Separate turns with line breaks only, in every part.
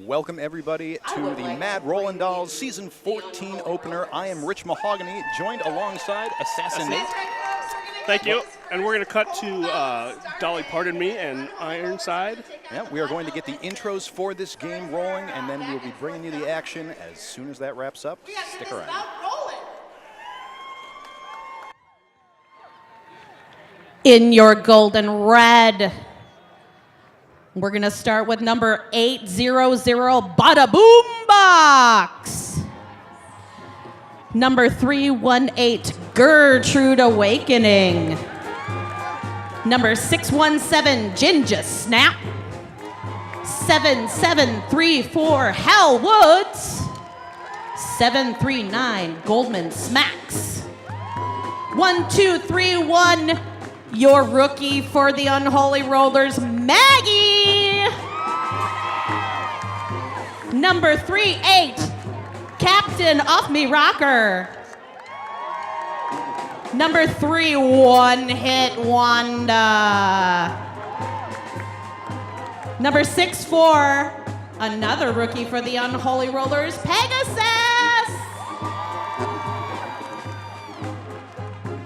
Welcome, everybody, to the Mad Rollin' Dolls Season 14 opener. I am Rich Mahogany, joined alongside Assassin Nate.
Thank you. And we're going to cut to Dolly Pardon Me and Ironside.
Yeah, we are going to get the intros for this game rolling, and then we'll be bringing you the action as soon as that wraps up. Stick around.
In your golden red, we're going to start with number 800, Bada Boom Box. Number 318, Gertrude Awakening. Number 617, Ginger Snap. 7734, Hell Woods. 739, Goldman Smacks. 1231, your rookie for the Unholy Rollers, Maggie. Number 38, Captain Off Me Rocker. Number 3, One Hit Wanda. Number 64, another rookie for the Unholy Rollers, Pegasus.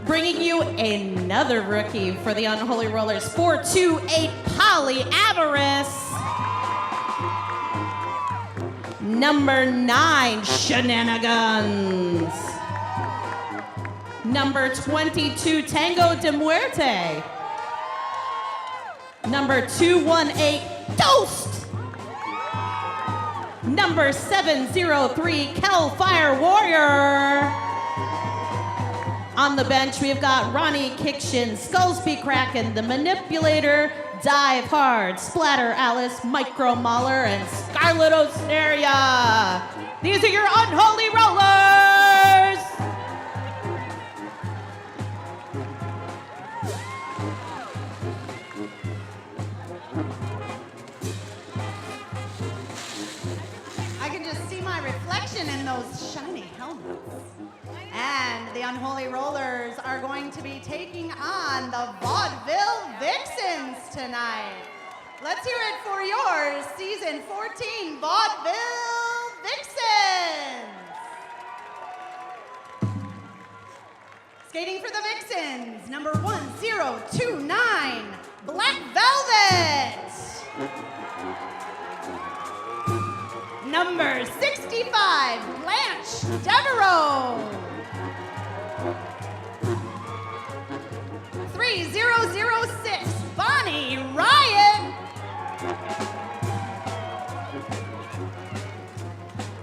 Bringing you another rookie for the Unholy Rollers, 428, Polly Avarice. Number 9, Shenanigans. Number 22, Tango de Muerte. Number 218, Ghost. Number 703, Hellfire Warrior. On the bench, we've got Ronnie Kickshin, Skullsby Kraken, The Manipulator, Dive Hard, Splatter Alice, Micro Mauler, and Scarlet Osteria. These are your Unholy Rollers!
I can just see my reflection in those shiny helmets. And the Unholy Rollers are going to be taking on the Vaudeville Vixens tonight. Let's hear it for your Season 14 Vaudeville Vixens. Skating for the Vixens, number 1029, Black Velvet. Number 65, Blanche Devereaux. 3006, Bonnie Ryan.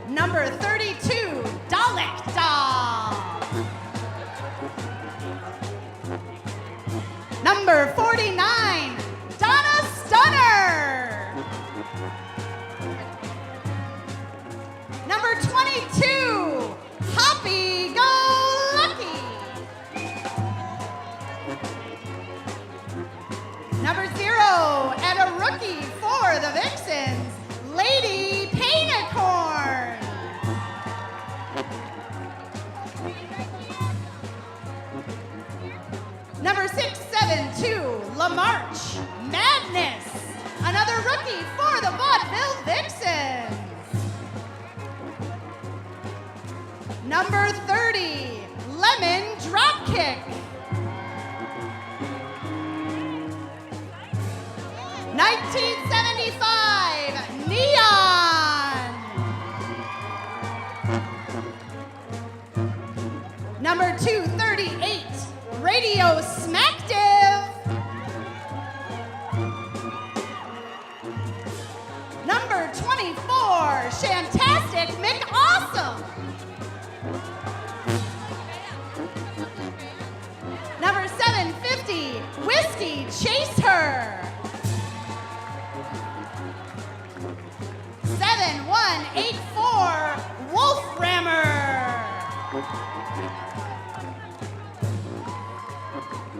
Number 32, Dalek Doll. Number 49, Donna Stunner. Number 22, Hoppy Go Lucky. Number 0, and a rookie for the Vixens, Lady Painicorn. Number 672, LaMarche Madness, another rookie for the Vaudeville Vixens. Number 30, Lemon Dropkick. 1975, Neon. Number 238, Radio Smackdiv. Number 24, Shantastic McAwesome. Number 750, Whiskey Chased Her. 7184, Wolf Rammer.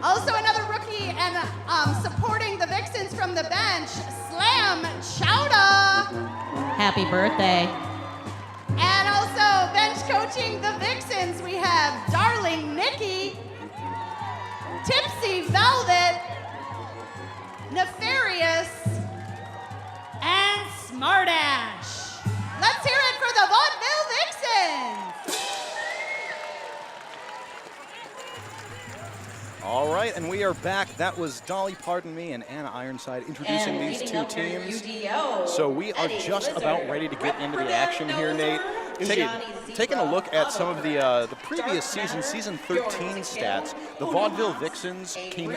Also another rookie and supporting the Vixens from the bench, Slam Chowda.
Happy birthday.
And also bench coaching the Vixens, we have Darling Nikki, Tipsy Velvet, Nefarious, and Smartash.
right, and we are back. That was Dolly Pardon Me and Anna Ironside introducing these two teams. So we are just about ready to get into the action here, Nate. Taking a look at some of the previous season 13 stats, the Vaudeville Vixens came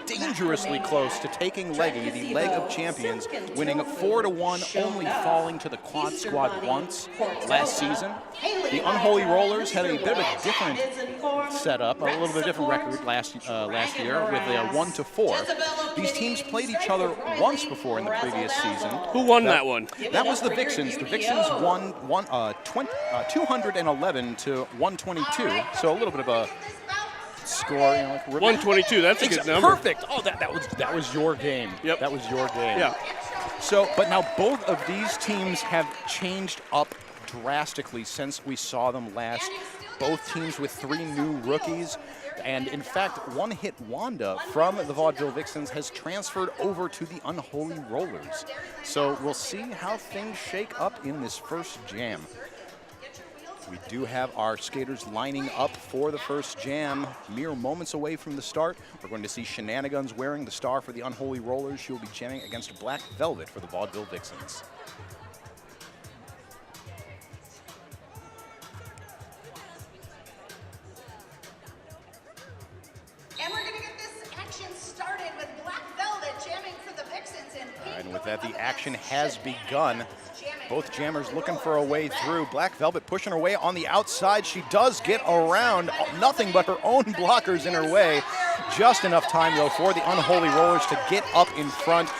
dangerously close to taking Leggy, the leg of champions, winning 4-1, only falling to the quad squad once last season. The Unholy Rollers had a bit of a different setup, a little bit different record last year with a 1-4. These teams played each other once before in the previous season.
Who won that one?
That was the Vixens. The Vixens won 211 to 122. So a little bit of a score,
122. That's a good number.
Perfect. Oh, that was your game.
Yep.
That was your game.
Yeah.
So, but now both of these teams have changed up drastically since we saw them last. Both teams with 3 new rookies. And in fact, One Hit Wanda from the Vaudeville Vixens has transferred over to the Unholy Rollers. So we'll see how things shake up in this first jam. We do have our skaters lining up for the first jam. Mere moments away from the start, we're going to see Shenanigans wearing the star for the Unholy Rollers. She will be jamming against Black Velvet for the Vaudeville Vixens.
And we're going to get this action started with Black Velvet jamming for the Vixens in pink.
And with that, the action has begun. Both jammers looking for a way through. Black Velvet pushing her way on the outside. She does get around. Nothing but her own blockers in her way. Just enough time, though, for the Unholy Rollers to get up in front.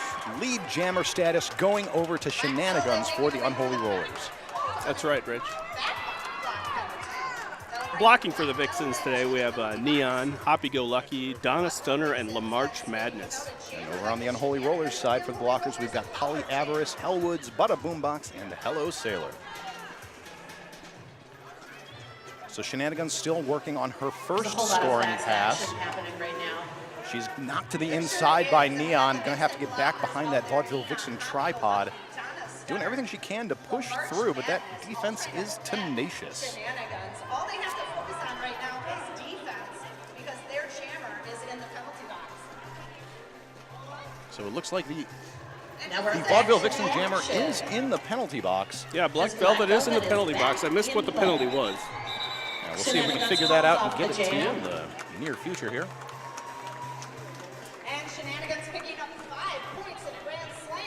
Lead jammer status going over to Shenanigans for the Unholy Rollers.
That's right, Rich. Blocking for the Vixens today, we have Neon, Hoppy Go Lucky, Donna Stunner, and LaMarch Madness.
And over on the Unholy Rollers side for the blockers, we've got Polly Avarice, Hellwoods, Butta Boombox, and Hello Sailor. So Shenanigans still working on her first scoring pass. She's knocked to the inside by Neon. Gonna have to get back behind that Vaudeville Vixen tripod. Doing everything she can to push through, but that defense is tenacious.
Shenanigans. All they have to focus on right now is defense because their jammer is in the penalty box.
So it looks like the Vaudeville Vixen jammer is in the penalty box.
Yeah, Black Velvet is in the penalty box. I missed what the penalty was.
We'll see if we can figure that out and get it to you in the near future here.
And Shenanigans picking up 5 points in a grand slam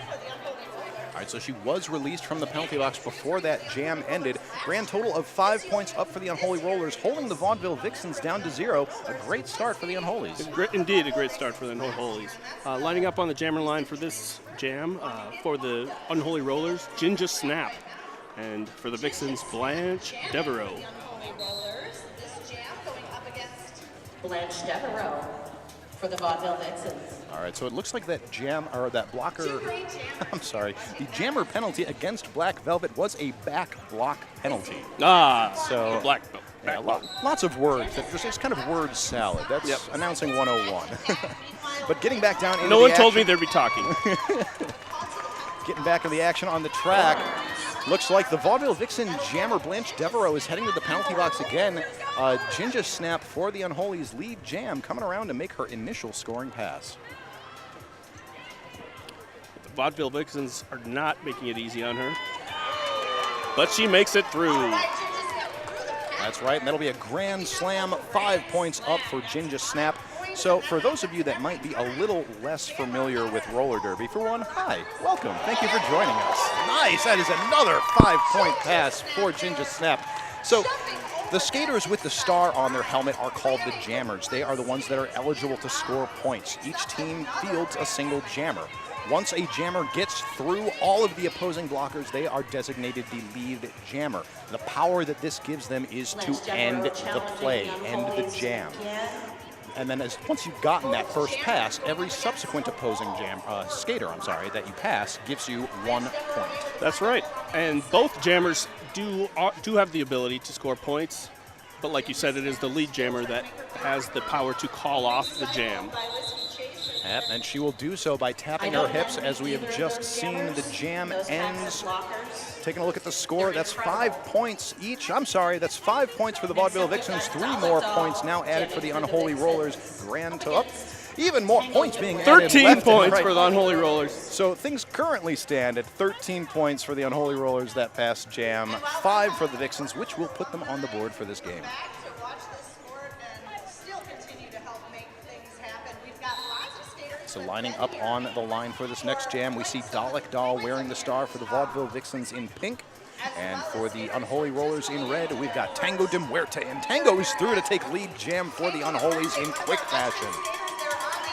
for the Unholy Rollers.
All right, so she was released from the penalty box before that jam ended. Grand total of 5 points up for the Unholy Rollers, holding the Vaudeville Vixens down to 0. A great start for the Unholies.
Indeed, a great start for the Unholies. Lining up on the jammer line for this jam, for the Unholy Rollers, Ginger Snap. And for the Vixens, Blanche Devereaux.
Rollers, this jam going up against
Blanche Devereaux for the Vaudeville Vixens.
All right, so it looks like that jam, or that blocker, I'm sorry, the jammer penalty against Black Velvet was a back block penalty.
So Black Velvet.
Yeah, lots of words. It's kind of word salad. That's announcing 101. But getting back down into
no one told me they'd be talking.
Getting back in the action on the track. Looks like the Vaudeville Vixen jammer Blanche Devereaux is heading to the penalty box again. Ginger Snap for the Unholy's lead jam coming around to make her initial scoring pass.
The Vaudeville Vixens are not making it easy on her. But she makes it through.
That's right, and that'll be a grand slam. 5 points up for Ginger Snap. So for those of you that might be a little less familiar with roller derby, for one, hi, welcome. Thank you for joining us. Nice, that is another 5-point pass for Ginger Snap. So the skaters with the star on their helmet are called the jammers. They are the ones that are eligible to score points. Each team fields a single jammer. Once a jammer gets through all of the opposing blockers, they are designated the lead jammer. The power that this gives them is to end the play, end the jam. And then once you've gotten that first pass, every subsequent opposing skater that you pass gives you 1 point.
That's right. And both jammers do have the ability to score points. But like you said, it is the lead jammer that has the power to call off the jam.
Yep, and she will do so by tapping her hips as we have just seen the jam ends. Taking a look at the score, that's 5 points each. I'm sorry, that's 5 points for the Vaudeville Vixens, 3 more points now added for the Unholy Rollers. Grand to up. Even more points being added.
13 points for the Unholy Rollers.
So things currently stand at 13 points for the Unholy Rollers that past jam, 5 for the Vixens, which will put them on the board for this game. So lining up on the line for this next jam, we see Dalek Doll wearing the star for the Vaudeville Vixens in pink. And for the Unholy Rollers in red, we've got Tango de Muerte. And Tango is through to take lead jam for the Unholies in quick fashion.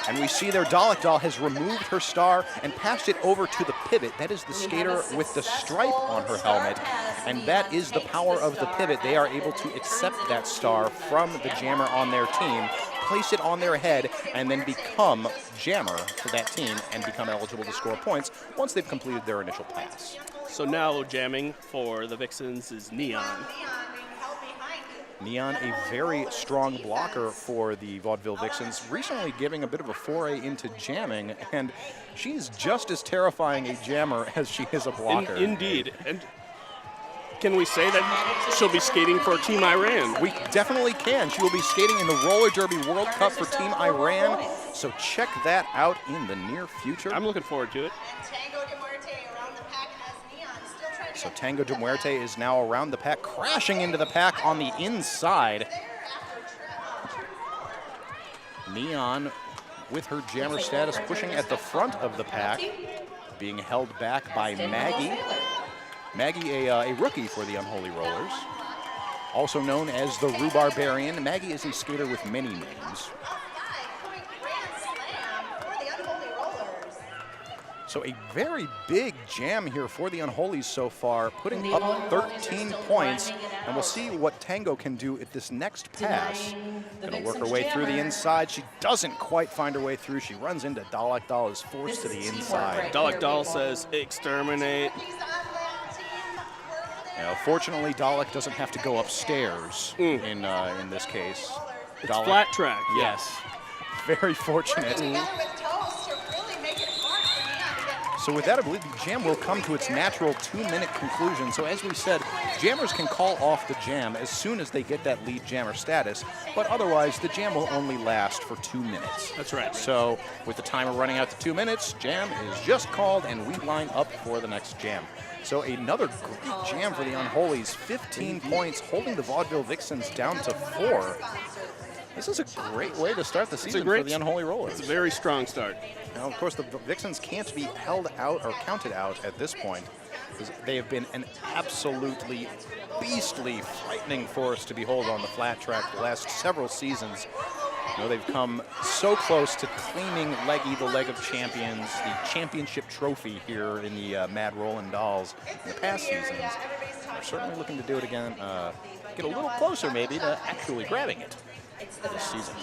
And we see their Dalek Doll has removed her star and passed it over to the pivot. That is the skater with the stripe on her helmet. And that is the power of the pivot. They are able to accept that star from the jammer on their team, place it on their head, and then become jammer for that team and become eligible to score points once they've completed their initial pass.
So now jamming for the Vixens is Neon.
Neon, a very strong blocker for the Vaudeville Vixens, recently giving a bit of a foray into jamming, and she's just as terrifying a jammer as she is a blocker.
Indeed. And can we say that she'll be skating for Team Iran?
We definitely can. She will be skating in the Roller Derby World Cup for Team Iran, so check that out in the near future.
I'm looking forward to it.
So Tango de Muerte is now around the pack, crashing into the pack on the inside. Neon, with her jammer status, pushing at the front of the pack, being held back by Maggie. Maggie, a rookie for the Unholy Rollers. Also known as the Rhubarbarian, Maggie is a skater with many names. So a very big jam here for the Unholies so far, putting up 13 points. And we'll see what Tango can do at this next pass. Gonna work her way through the inside. She doesn't quite find her way through. She runs into Dalek Doll, is forced to the inside.
Dalek Doll says, exterminate.
Now, fortunately, Dalek doesn't have to go upstairs in this case.
It's flat track.
Yes, very fortunate. So with that, I believe the jam will come to its natural 2-minute conclusion. So as we said, jammers can call off the jam as soon as they get that lead jammer status, but otherwise the jam will only last for 2 minutes.
That's right.
So with the timer running out to 2 minutes, jam is just called and we line up for the next jam. So another great jam for the Unholies, 15 points, holding the Vaudeville Vixens down to 4. This is a great way to start the season for the Unholy Rollers.
It's a very strong start.
Now, of course, the Vixens can't be held out or counted out at this point, because they have been an absolutely beastly, frightening force to behold on the flat track the last several seasons. You know, they've come so close to claiming Leggy, the Leg of Champions, the championship trophy here in the Mad Rollin' Dolls in the past seasons. They're certainly looking to do it again, get a little closer maybe to actually grabbing it this season.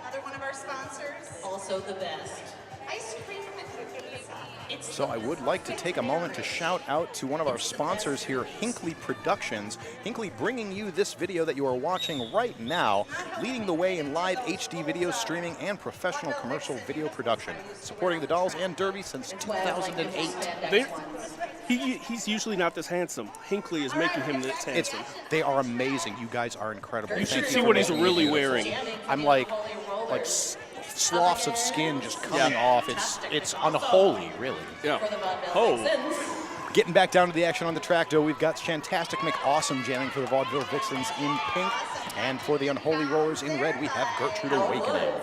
Another one of our sponsors.
Also the best.
Ice cream and
So I would like to take a moment to shout out to one of our sponsors here, Hinckley Productions. Hinckley bringing you this video that you are watching right now, leading the way in live HD video streaming and professional commercial video production, supporting the Dolls and Derby since 2008.
He's usually not this handsome. Hinckley is making him this handsome.
They are amazing. You guys are incredible.
You should see what he's really wearing.
I'm like sloughs of skin just coming off. It's unholy, really.
Yeah. Oh.
Getting back down to the action on the track, though, we've got Shantastic McAwesome jamming for the Vaudeville Vixens in pink. And for the Unholy Rollers in red, we have Gertrude Awakening.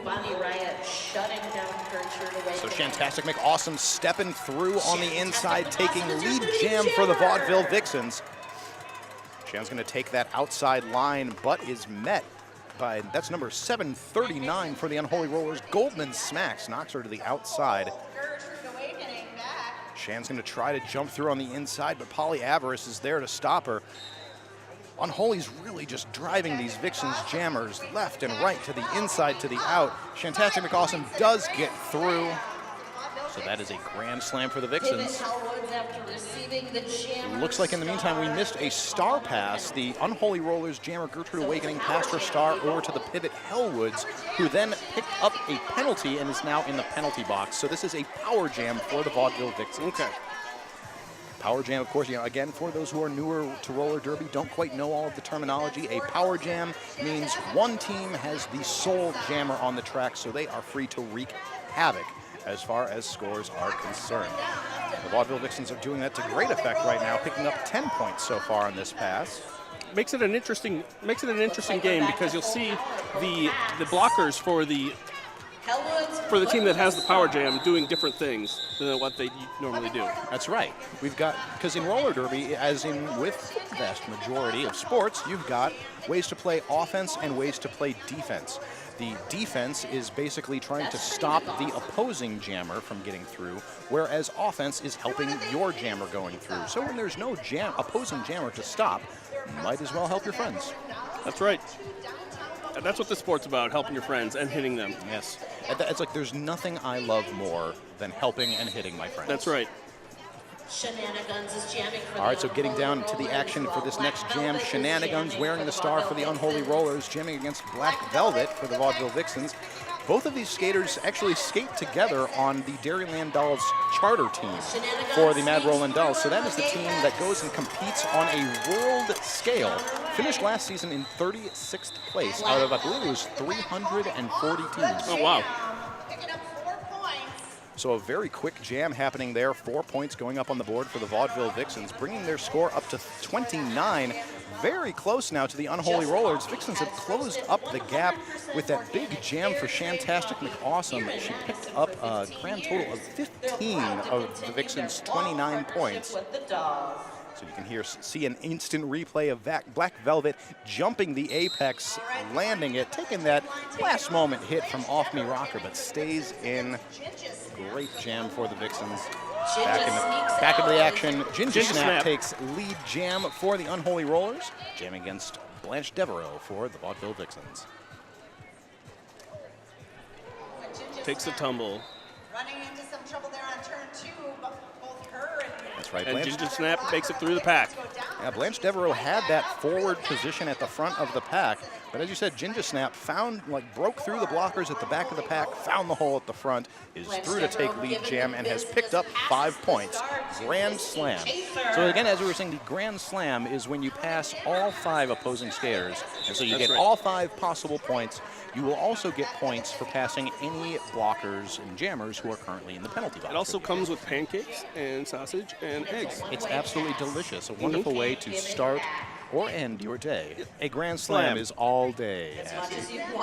Bonnie Riot shutting down Gertrude Awakening.
So Shantastic McAwesome stepping through on the inside, taking lead jam for the Vaudeville Vixens. Shan's going to take that outside line, but is met by, that's number 739 for the Unholy Rollers. Goldman smacks, knocks her to the outside. Shan's going to try to jump through on the inside, but Polly Avarice is there to stop her. Unholy's really just driving these Vixens jammers left and right, to the inside, to the out. Shantastic McAwesome does get through. So that is a grand slam for the Vixens.
Hellwoods after receiving the jammer.
Looks like in the meantime we missed a star pass. The Unholy Rollers jammer Gertrude Awakening passed her star over to the pivot Hellwoods, who then picked up a penalty and is now in the penalty box. So this is a power jam for the Vaudeville Vixens.
Okay.
Power jam, of course, again, for those who are newer to roller derby, don't quite know all of the terminology. A power jam means one team has the sole jammer on the track, so they are free to wreak havoc as far as scores are concerned. The Vaudeville Vixens are doing that to great effect right now, picking up 10 points so far on this pass.
Makes it an interesting game because you'll see the blockers for the team that has the power jam doing different things than what they normally do.
That's right. We've got, because in roller derby, as in with the vast majority of sports, you've got ways to play offense and ways to play defense. The defense is basically trying to stop the opposing jammer from getting through, whereas offense is helping your jammer going through. So when there's no opposing jammer to stop, might as well help your friends.
That's right. And that's what the sport's about, helping your friends and hitting them.
Yes. It's like there's nothing I love more than helping and hitting my friends.
That's right.
Shenanigans is jamming for
All right, so getting down to the action for this next jam, Shenanigans wearing the star for the Unholy Rollers, jamming against Black Velvet for the Vaudeville Vixens. Both of these skaters actually skate together on the Dairyland Dolls charter team for the Mad Rollin' Dolls. So that is the team that goes and competes on a world scale. Finished last season in 36th place out of, I believe it was 340 teams.
Oh, wow.
Picking up 4 points.
So a very quick jam happening there. 4 points going up on the board for the Vaudeville Vixens, bringing their score up to 29. Very close now to the Unholy Rollers. Vixens have closed up the gap with that big jam for Shantastic McAwesome. She picked up a grand total of 15 of the Vixens' 29 points. So you can see an instant replay of Black Velvet jumping the apex, landing it, taking that last moment hit from Off Me Rocker, but stays in. Great jam for the Vixens. Back into the action. Ginger Snap takes lead jam for the Unholy Rollers, jamming against Blanche Devereaux for the Vaudeville Vixens.
Takes a tumble.
Running into some trouble there on turn 2, but both her and
That's right,
And
Blanche.
Ginger Snap makes it through the pack.
Yeah, Blanche Devereaux had that forward position at the front of the pack, but as you said, Ginger Snap broke through the blockers at the back of the pack, found the hole at the front, is through to take lead jam, and has picked up 5 points. Grand slam. So again, as we were saying, the grand slam is when you pass all 5 opposing skaters, and so you get all 5 possible points. You will also get points for passing any blockers and jammers who are currently in the penalty box.
It also comes with pancakes and sausage and eggs.
It's absolutely delicious. A wonderful way to start or end your day. A grand slam is all day.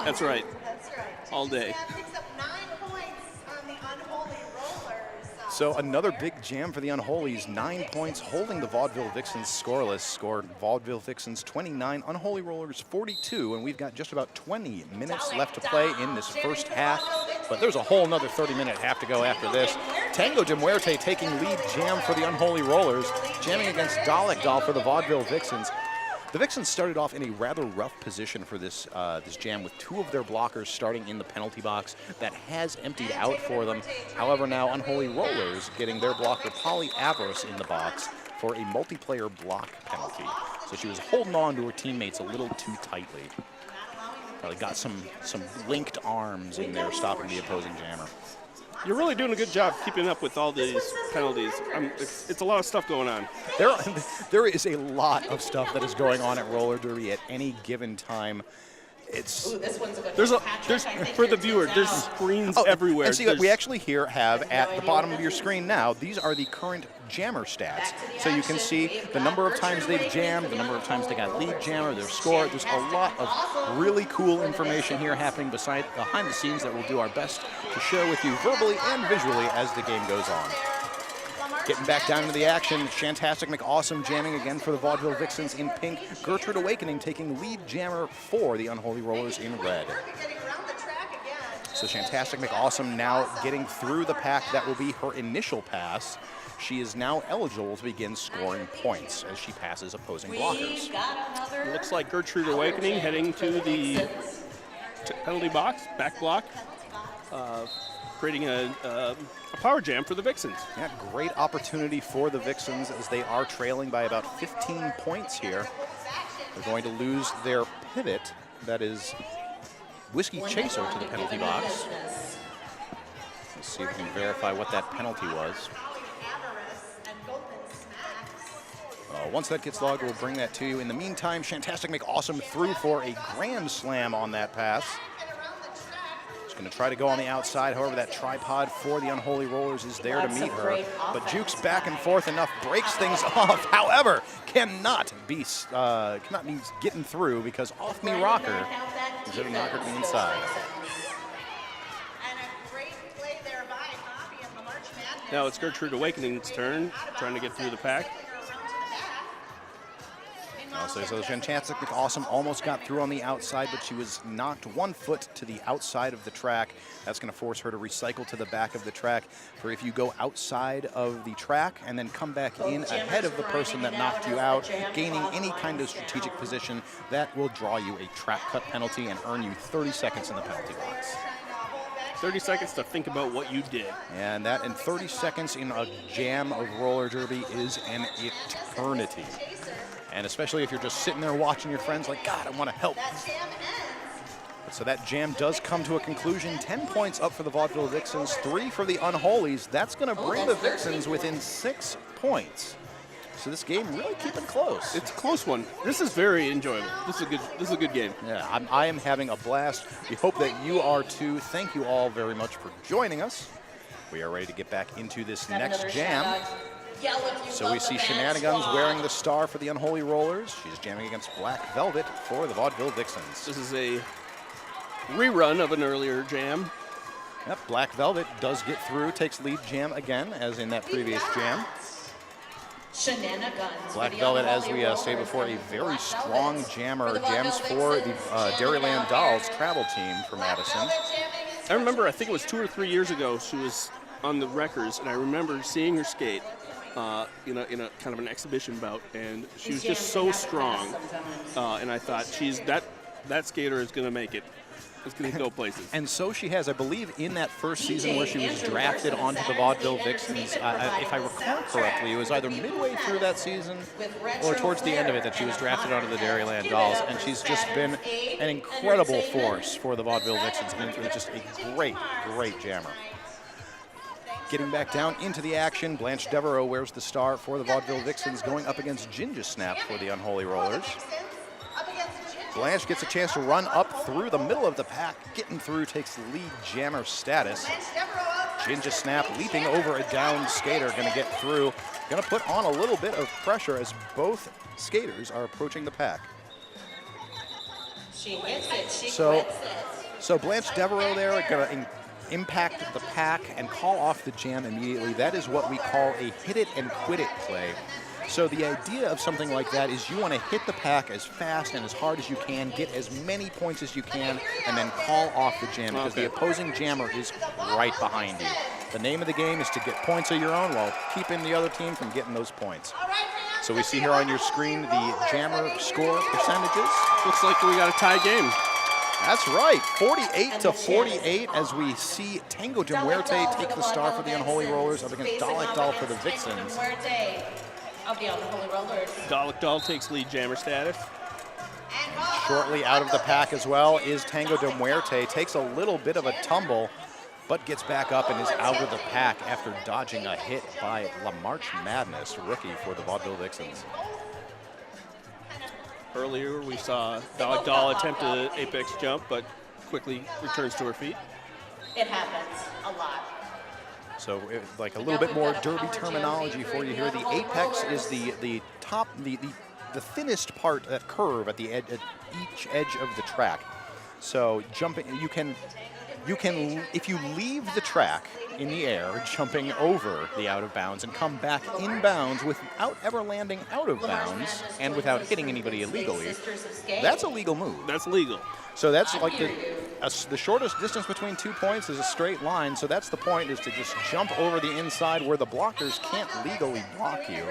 That's right.
That's right.
All day.
That picks up 9 points on the Unholy Rollers.
So another big jam for the Unholies. 9 points, holding the Vaudeville Vixens scoreless. Scored Vaudeville Vixens 29, Unholy Rollers 42, and we've got just about 20 minutes left to play in this first half. But there's a whole another 30-minute half to go after this. Tango de Muerte taking lead jam for the Unholy Rollers, jamming against Dalek Doll for the Vaudeville Vixens. The Vixens started off in a rather rough position for this jam, with 2 of their blockers starting in the penalty box. That has emptied out for them. However, now Unholy Rollers getting their blocker Polly Avarice in the box for a multiplayer block penalty. So she was holding on to her teammates a little too tightly. Probably got some linked arms in there stopping the opposing jammer.
You're really doing a good job keeping up with all these penalties. It's a lot of stuff going on.
There is a lot of stuff that is going on at roller derby at any given time.
There's for the viewer, there's screens everywhere.
And see, we actually here have at the bottom of your screen now, these are the current jammer stats. So you can see the number of times they've jammed, the number of times they got lead jammer, their score. There's a lot of really cool information here happening behind the scenes that we'll do our best to share with you verbally and visually as the game goes on. Getting back down to the action, Shantastic McAwesome jamming again for the Vaudeville Vixens in pink. Gertrude Awakening taking lead jammer for the Unholy Rollers in red. So Shantastic McAwesome now getting through the pack. That will be her initial pass. She is now eligible to begin scoring points as she passes opposing blockers.
It looks like Gertrude Awakening heading to the penalty box, back block. creating a power jam for the Vixens.
Yeah, great opportunity for the Vixens as they are trailing by about 15 points here. They're going to lose their pivot, that is Whiskey Chaser, to the penalty box. Let's see if we can verify what that penalty was. Once that gets logged, we'll bring that to you. In the meantime, Shantastic make awesome through for a grand slam on that pass. Just going to try to go on the outside. However, that tripod for the Unholy Rollers is there to meet her. But jukes back and forth enough, breaks things off. However, cannot be getting through because off me rocker is going to knock her to the inside.
Now it's Gertrude Awakening's turn, trying to get through the pack.
So Shantastic Awesome almost got through on the outside, but she was knocked 1 foot to the outside of the track. That's going to force her to recycle to the back of the track. For if you go outside of the track and then come back in ahead of the person that knocked you out, gaining any kind of strategic position, that will draw you a track cut penalty and earn you 30 seconds in the penalty box.
30 seconds to think about what you did.
And that in 30 seconds in a jam of roller derby is an eternity. And especially if you're just sitting there watching your friends like, God, I want to help. So that jam does come to a conclusion. 10 points up for the Vaudeville Vixens, 3 for the Unholies. That's going to bring the Vixens within 6 points. So this game really keeping close.
It's a close one. This is very enjoyable. This is a good game.
Yeah, I am having a blast. We hope that you are too. Thank you all very much for joining us. We are ready to get back into this next jam. So we see Shenanigans wearing the star for the Unholy Rollers. She's jamming against Black Velvet for the Vaudeville Vixens.
This is a rerun of an earlier jam.
Yep, Black Velvet does get through, takes lead jam again, as in that previous jam.
Shenanigans.
Black Velvet, as we stated before, a very strong jammer, jams for the Dairyland Dolls travel team for Madison.
I remember, I think it was 2 or 3 years ago, she was on the Wreckers, and I remember seeing her skate in a kind of an exhibition bout, and she was just so strong. And I thought, that skater is going to make it. It's going to go places.
And so she has, I believe, in that first season where she was drafted onto the Vaudeville Vixens, if I recall correctly, it was either midway through that season or towards the end of it that she was drafted onto the Dairyland Dolls, and she's just been an incredible force for the Vaudeville Vixens. It's just a great, great jammer. Getting back down into the action, Blanche Devereaux wears the star for the Vaudeville Vixens, going up against Ginger Snap for the Unholy Rollers. Blanche gets a chance to run up through the middle of the pack, getting through, takes lead jammer status. Ginger Snap leaping over a downed skater, going to get through. Going to put on a little bit of pressure as both skaters are approaching the pack.
She hits it. She
So Blanche Devereaux there going to impact the pack and call off the jam immediately. That is what we call a hit it and quit it play. So the idea of something like that is you want to hit the pack as fast and as hard as you can, get as many points as you can, and then call off the jam because the opposing jammer is right behind you. The name of the game is to get points of your own while keeping the other team from getting those points. So we see here on your screen the jammer score percentages.
Looks like we got a tie game.
That's right, 48-48 as we see Tango de Muerte take the star for the Unholy Rollers up against Dalek Doll for the Vixens.
Of the Unholy Rollers.
Dalek Doll takes lead jammer status.
Shortly out of the pack as well is Tango de Muerte. Takes a little bit of a tumble, but gets back up and is out of the pack after dodging a hit by La March Madness, rookie for the Vaudeville Vixens.
Earlier we saw Dalek Doll attempt an apex jump, but quickly returns to her feet.
It happens a lot.
So like a little bit more derby terminology for you here. The apex is the top, the thinnest part, that curve at the edge, at each edge of the track. So jumping, you can, if you leave the track in the air, jumping over the out of bounds and come back in bounds without ever landing out of bounds and without hitting anybody illegally, that's a legal move.
That's legal.
So that's like the shortest distance between 2 points is a straight line. So that's the point, is to just jump over the inside where the blockers can't legally block you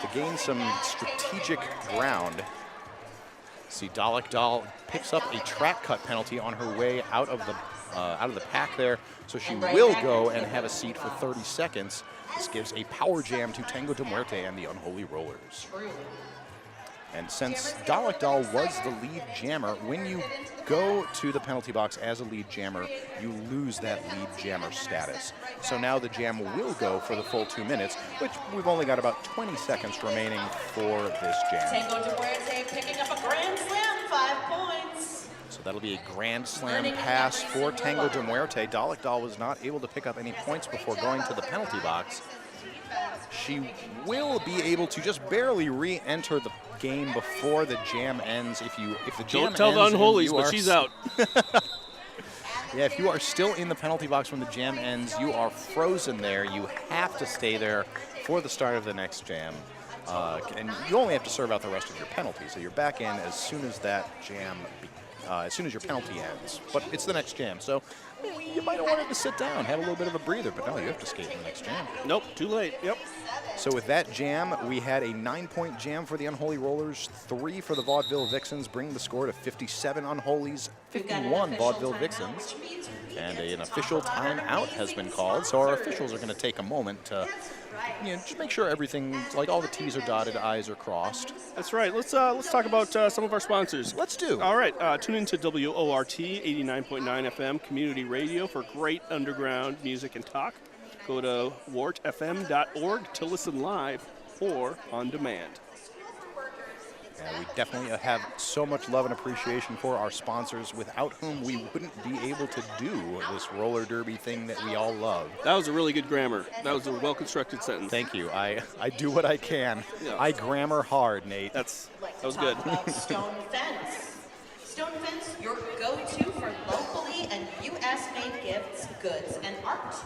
to gain some strategic ground. See, Dalek Doll picks up a track cut penalty on her way out of the pack there, so she will go and have a seat for 30 seconds. This gives a power jam to Tango de Muerte and the Unholy Rollers. And since Dalek Doll was the lead jammer, when you go to the penalty box as a lead jammer, you lose that lead jammer status. So now the jam will go for the full 2 minutes, which we've only got about 20 seconds remaining for this jam.
Tango de Muerte picking up a grand slam, 5 points.
So that'll be a grand slam pass for Tango de Muerte. Dalek Doll was not able to pick up any points before going to the penalty box. She will be able to just barely re-enter the game before the jam ends. If the jam
Don't tell the
ends,
Unholies, but she's out.
Yeah, if you are still in the penalty box when the jam ends, you are frozen there. You have to stay there for the start of the next jam. And you only have to serve out the rest of your penalty. So you're back in as soon as that jam, as soon as your penalty ends. But it's the next jam. So you might have wanted to sit down, have a little bit of a breather, but no, you have to skate in the next jam.
Nope, too late. Yep.
So with that jam, we had a 9-point jam for the Unholy Rollers, 3 for the Vaudeville Vixens, bringing the score to 57 Unholies, 51 Vaudeville Vixens. And an official timeout has been called, so our officials are going to take a moment to just make sure everything, like all the T's are dotted, I's are crossed.
That's right. Let's talk about some of our sponsors.
Let's do.
All right. Tune in to WORT 89.9 FM Community Radio for great underground music and talk. Go to wartfm.org to listen live or on demand.
Yeah, we definitely have so much love and appreciation for our sponsors, without whom we wouldn't be able to do this roller derby thing that we all love.
That was a really good grammar. That was a well-constructed sentence.
Thank you. I do what I can.
Yeah.
I grammar hard, Nate.
That was good.
Stone Fence. Stone Fence, your go-to for locally and U.S.-made gifts, goods, and art.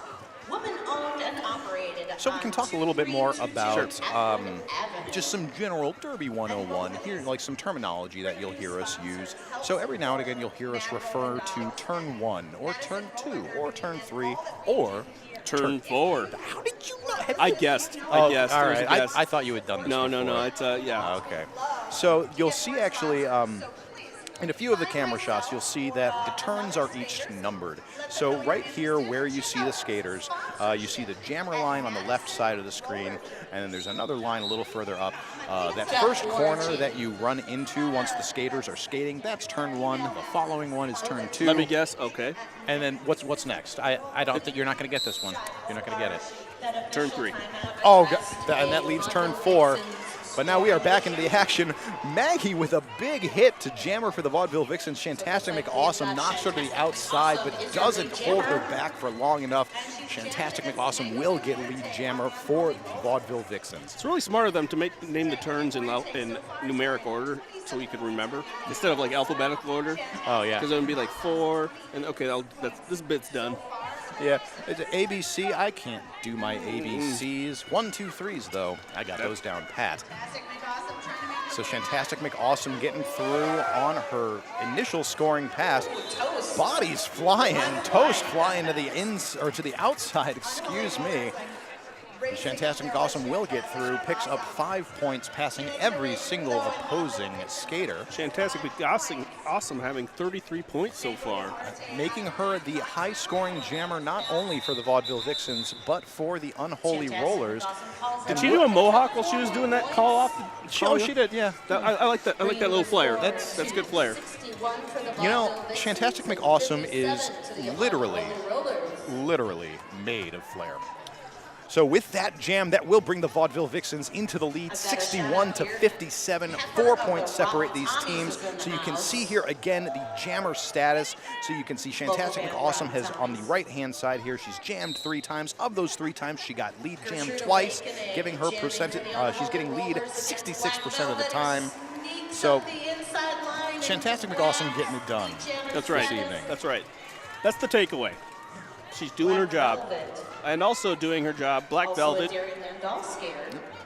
Woman-owned and operated.
So we can talk a little bit more about
Avenue.
just some general Derby 101, here, like some terminology that you'll hear us use. So every now and again you'll hear us refer to turn 1 or turn 2 or turn 3 or
Turn 4.
How did you not?
I guessed.
Oh,
I guessed.
all
There was a
right.
guess.
I thought you had done this
No.
before.
It's yeah.
Okay. So you'll see actually in a few of the camera shots, you'll see that the turns are each numbered. So right here where you see the skaters, you see the jammer line on the left side of the screen, and then there's another line a little further up. That first corner that you run into once the skaters are skating, that's turn 1. The following one is turn 2.
Let me guess. Okay.
And then what's next? I don't think you're not going to get this one. You're not going to get it.
Turn 3.
Oh, and that leaves turn 4. But now we are back into the action. Maggie with a big hit to jammer for the Vaudeville Vixens. Shantastic McAwesome knocks her to the outside, but doesn't hold her back for long enough. Shantastic McAwesome will get lead jammer for the Vaudeville Vixens.
It's really smart of them to name the turns in numeric order so we can remember instead of like alphabetical order.
Oh, yeah.
Because it would be like 4, and okay, this bit's done.
Yeah, it's ABC. I can't do my ABCs. 1, 2, 3s, though. I got those down pat. So Shantastic McAwesome getting through on her initial scoring pass. Bodies flying, toast flying to the outside, excuse me. Shantastic McAwesome will get through, picks up 5 points, passing every single opposing skater.
Shantastic McAwesome having 33 points so far.
Making her the high-scoring jammer not only for the Vaudeville Vixens, but for the Unholy Rollers.
Did she do a mohawk while she was doing that call off?
She did, yeah.
I like that. I like that little flair. That's good flair.
You know, Shantastic McAwesome is literally made of flair. So with that jam, that will bring the Vaudeville Vixens into the lead, 61 to 57. 4 points separate these teams. So you can see here again the jammer status. So you can see Shantastic McAwesome has on the right-hand side here, she's jammed 3 times. Of those 3 times, she got lead jammed twice, giving her percentage. She's getting lead 66% of the time. So Shantastic McAwesome getting it done.
That's right.
This evening.
That's right. That's the takeaway. She's doing her job. And also doing her job, Black Velvet.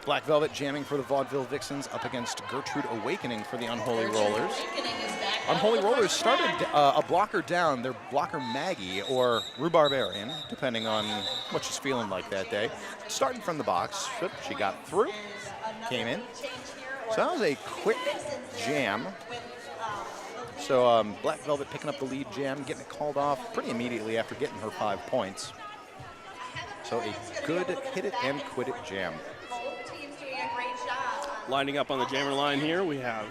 Black Velvet jamming for the Vaudeville Vixens up against Gertrude Awakening for the Unholy Rollers. Unholy Rollers started a blocker down. Their blocker Maggie, or Rhubarbarian, depending on what she's feeling like that day. Started from the box. She got through, came in. So that was a quick jam. So Black Velvet picking up the lead jam, getting it called off pretty immediately after getting her 5 points. So a good hit it and quit it jam.
Both teams doing a great job.
Lining up on the jammer line here, we have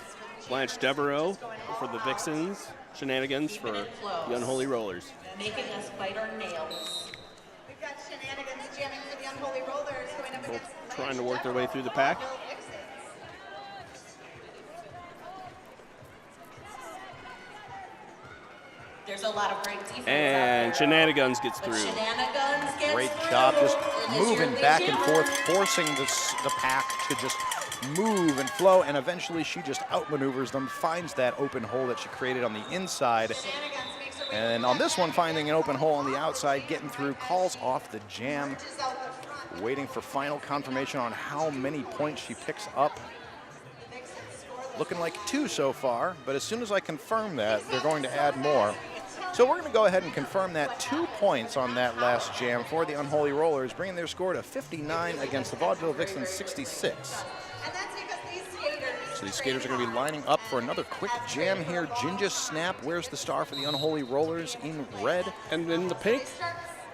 Blanche Devereaux for the Vixens, Shenanigans for the Unholy Rollers.
Making us bite our nails.
We've got Shenanigans jamming for the Unholy Rollers going up against
Both trying to work their way through the pack.
Vaudeville Vixens.
There's a lot of great defense.
And
out there.
Shenanigans gets
But
through.
Shenanigans gets
Great
through.
job just
It is
moving
your
back and
jammer.
forth, forcing the pack to just move and flow, and eventually she just outmaneuvers them, finds that open hole that she created on the inside.
Shenanigans makes her way
And on this one, finding an open hole on the outside, getting through, calls off the jam,
just out the front.
waiting for final confirmation on how many points she picks up.
The Vixens score
Looking like 2 so far, but as soon as I confirm that, they're going to add more. So we're going to go ahead and confirm that 2 points on that last jam for the Unholy Rollers, bringing their score to 59 against the Vaudeville Vixens 66.
And that's because these skaters.
So these skaters are going to be lining up for another quick jam here. Ginger Snap wears the star for the Unholy Rollers in red.
And in the pink,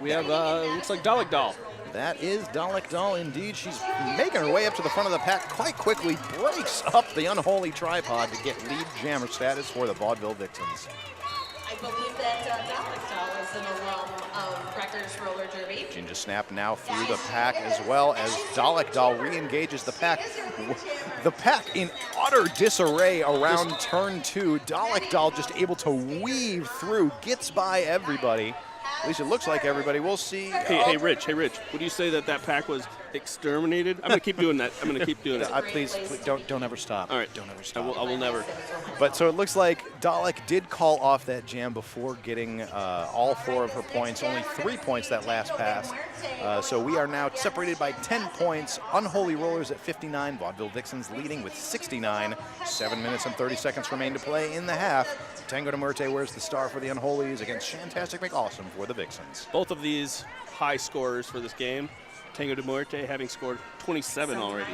we have, looks like Dalek Doll.
That is Dalek Doll indeed. She's making her way up to the front of the pack quite quickly, breaks up the Unholy tripod to get lead jammer status for the Vaudeville Vixens.
I believe that Dalek Doll is an alum of Rutgers Roller Derby.
Ginger Snap now through the pack as well as Dalek Doll re-engages the pack. The pack in utter disarray around turn 2. Dalek Doll just able to weave through, gets by everybody. At least it looks like everybody. We'll see.
Hey, Rich, would you say that pack was exterminated? I'm going to keep doing that. I'm going to keep doing it.
Please don't ever stop.
All right.
Don't ever
I
stop.
will never.
But so it looks like Dalek did call off that jam before getting all 4 of her points, only 3 points that last pass. So we are now separated by 10 points. Unholy Rollers at 59, Vaudeville Vixens leading with 69. 7 minutes and 30 seconds remain to play in the half. Tango de Muerte wears the star for the Unholies against Shantastic McAwesome for the Vixens.
Both of these high scorers for this game. Tango de Muerte having scored 27 already.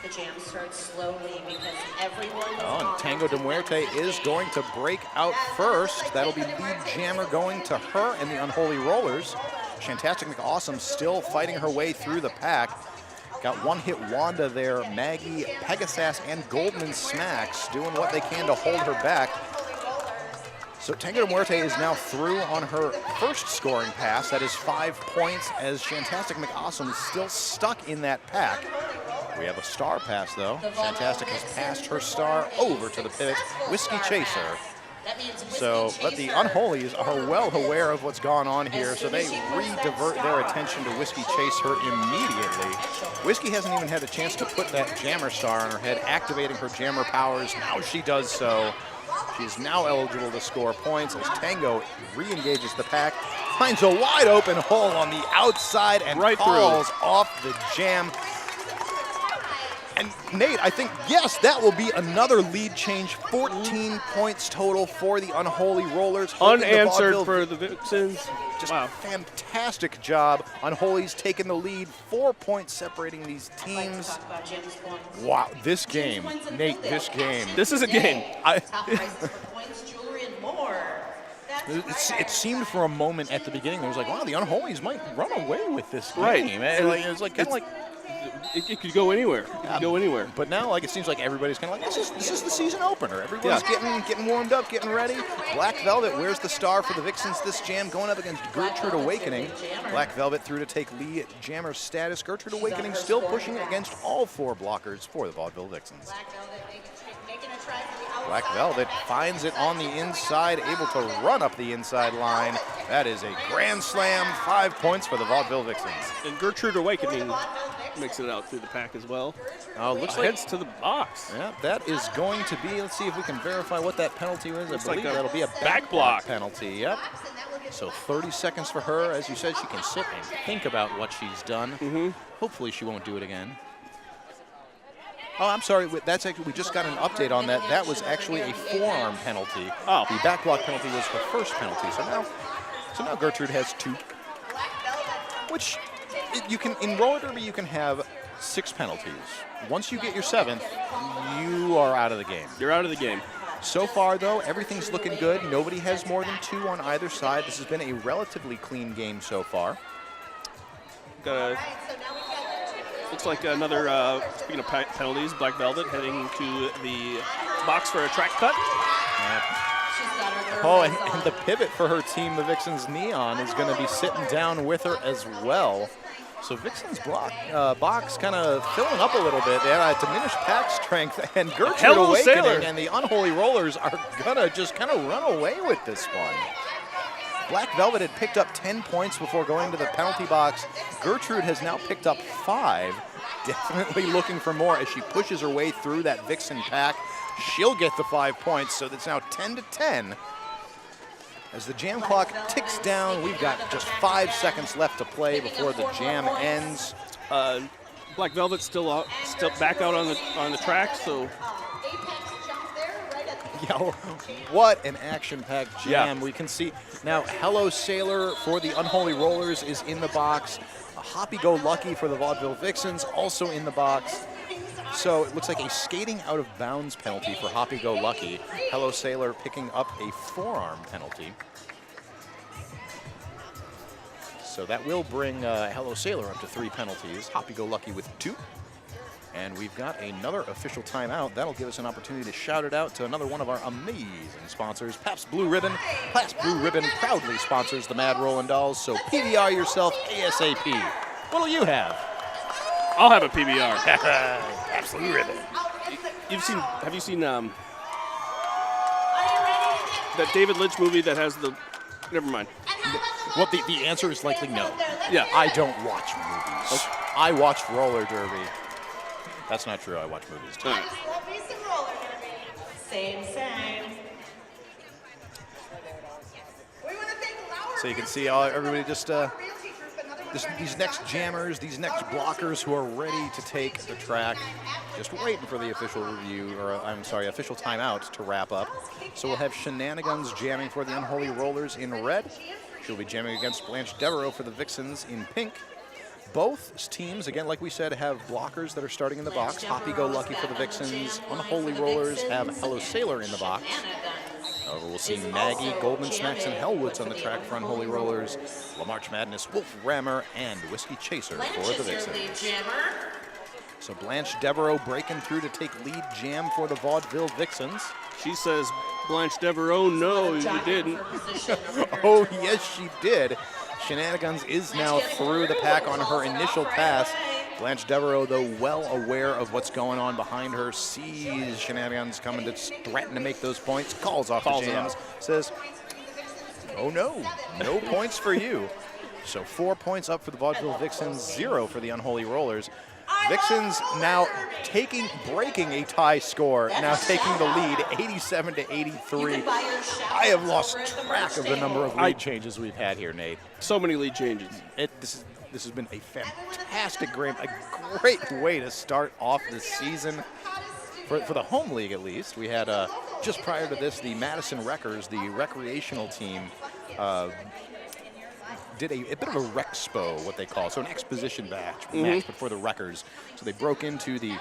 The jam starts slowly because everyone.
Oh, and Tango de Muerte is going to break out first. That'll be lead jammer going to her and the Unholy Rollers. Shantastic McAwesome still fighting her way through the pack. Got one hit Wanda there. Maggie, Pegasus, and Goldman Smacks doing what they can to hold her back. So Tango de Muerte is now through on her first scoring pass. That is 5 points as Shantastic McAwesome is still stuck in that pack. We have a star pass though. Shantastic has passed her star over to the pivot, Whiskey Chaser. So, but the Unholies are well aware of what's gone on here, so they re-divert their attention to Whiskey Chaser immediately. Whiskey hasn't even had a chance to put that jammer star on her head, activating her jammer powers. Now she does so. She is now eligible to score points as Tango re-engages the pack, finds a wide open hole on the outside and
right
calls off the jam. And Nate, I think, yes, that will be another lead change. 14 points total for the Unholy Rollers. holding the
Unanswered
Vaudeville.
for the Vixens.
Just
Wow.
fantastic job. Unholy's taking the lead. 4 points separating these teams. Wow, this game, Nate, this game.
This is a game.
Top prices for points, jewelry, and more.
It seemed for a moment at the beginning, it was like, wow, the Unholies might run away with this game.
Right.
It's like kind of like.
It could go anywhere. It could go anywhere.
But now, like, it seems like everybody's kind of like, this is the season opener. Everybody's getting warmed up, getting ready. Black Velvet wears the star for the Vixens this jam, going up against Gertrude Awakening. Black Velvet through to take lead jammer status. Gertrude Awakening still pushing against all 4 blockers for the Vaudeville Vixens.
Making a try for the outside.
Black Velvet finds it on the inside, able to run up the inside line. That is a grand slam, 5 points for the Vaudeville Vixens.
And Gertrude Awakening makes it out through the pack as well.
Looks like
Heads to the box.
yeah, that is going to be, let's see if we can verify what that penalty was. I believe
like a
that'll be a
back block
penalty, yep. So 30 seconds for her. As you said, she can sit and think about what she's done. Hopefully she won't do it again. Oh, I'm sorry. That's actually, we just got an update on that. That was actually a forearm penalty.
Oh.
The back block penalty was her first penalty. So now Gertrude has 2, which you can, in roller derby, you can have 6 penalties. Once you get your 7th, you are out of the game.
You're out of the game.
So far, though, everything's looking good. Nobody has more than 2 on either side. This has been a relatively clean game so far.
Looks like another, speaking of penalties, Black Velvet heading to the box for a track cut.
Oh, and the pivot for her team, the Vixens Neon, is going to be sitting down with her as well. So Vixen's box kind of filling up a little bit. They have a diminished pack strength, and Gertrude Awakening and the Unholy Rollers are going to just kind of run away with this one. Black Velvet had picked up 10 points before going to the penalty box. Gertrude has now picked up 5, definitely looking for more as she pushes her way through that Vixen pack. She'll get the 5 points, so it's now 10-10. As the jam clock ticks down, we've got just 5 seconds left to play before the jam ends.
Black Velvet's still back out on the track, so.
Yeah, what an action-packed jam.
Yeah.
We can see now Hello Sailor for the Unholy Rollers is in the box. Hoppy Go Lucky for the Vaudeville Vixens also in the box. So it looks like a skating out of bounds penalty for Hoppy Go Lucky. Hello Sailor picking up a forearm penalty. So that will bring Hello Sailor up to 3 penalties. Hoppy Go Lucky with 2. And we've got another official timeout. That'll give us an opportunity to shout it out to another one of our amazing sponsors, Pabst Blue Ribbon. Pabst Blue Ribbon proudly sponsors the Mad Rollin' Dolls, so PBR yourself ASAP. What'll you have?
I'll have a PBR.
Pabst Blue Ribbon.
Have you seen that David Lynch movie that has the, never mind.
Well, the answer is likely no.
Yeah.
I don't watch movies. Okay. I watch roller derby. That's not true. I watch movies too.
Right.
Same.
So you can see everybody just these next jammers, these next blockers who are ready to take the track, just waiting for the official review, or official timeout to wrap up. So we'll have Shenanigans jamming for the Unholy Rollers in red. She'll be jamming against Blanche Devereaux for the Vixens in pink. Both teams, again, like we said, have blockers that are starting in the box. Hoppy Go Lucky for the Vixens. Unholy Rollers have Hello Sailor in the box. However, we'll see Maggie, Goldman Smacks, and Hellwoods on the track for Unholy Rollers. La March Madness, Wolf Rammer, and Whiskey Chaser for the Vixens. So Blanche Devereaux breaking through to take lead jam for the Vaudeville Vixens.
She says, Blanche Devereaux, no, you didn't.
Oh, yes, she did. Shenanigans is now through the pack on her initial pass. Blanche Devereaux, though, well aware of what's going on behind her, sees Shenanigans coming to threaten to make those points, calls off the jams, says, oh no, no points for you. So 4 points up for the Vaudeville Vixens, 0 for the Unholy Rollers. Vixens now breaking a tie score, now taking the lead, 87-83. I have lost track of the number of lead changes we've had here, Nate.
So many lead changes.
This has been a fantastic game, a great way to start off this season. For the home league, at least, we had, just prior to this, the Madison Wreckers, the recreational team, did a bit of a Rexpo, what they call, so an exposition match, but for the Wreckers. So they broke into the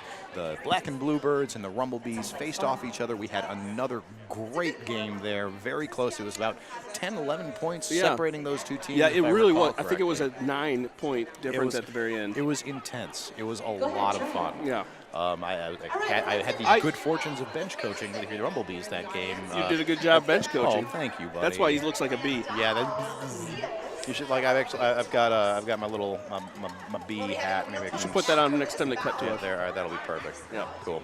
Black and Bluebirds and the Rumblebees, faced off each other. We had another great game there, very close. It was about 10, 11 points separating those two teams.
Yeah, it really was. I think it was a 9-point difference at the very end.
It was intense. It was a lot of fun.
Yeah.
I had the good fortunes of bench coaching with the Rumblebees that game.
You did a good job bench coaching.
Oh, thank you, buddy.
That's why he looks like a bee.
Yeah. You should I've got my little my bee hat. Maybe I can
put that on next time they cut to you.
There, all right, that'll be perfect.
Yeah,
cool.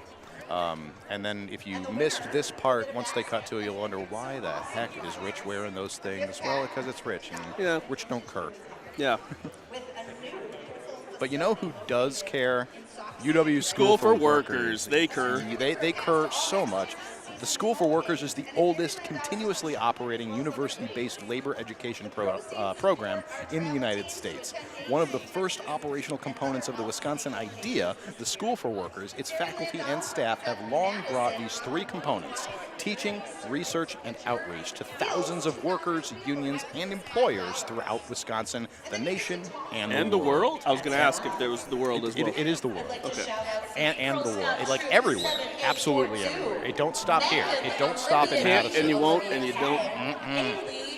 And then if you missed this part, once they cut to it, you'll wonder why the heck is Rich wearing those things? Well, because it's Rich, and Rich don't cur.
Yeah.
But you know who does care? UW
School for Workers. They cur.
They cur so much. The School for Workers is the oldest continuously operating university-based labor education program in the United States. One of the first operational components of the Wisconsin idea, the School for Workers, its faculty and staff have long brought these 3 components, teaching, research, and outreach, to thousands of workers, unions, and employers throughout Wisconsin, the nation, and the world.
I was going to ask if there was the world as well.
It is the world.
Okay.
And the world. Like everywhere. Absolutely everywhere. It don't stop here. It don't stop in
Can't,
Madison.
and you won't, and you don't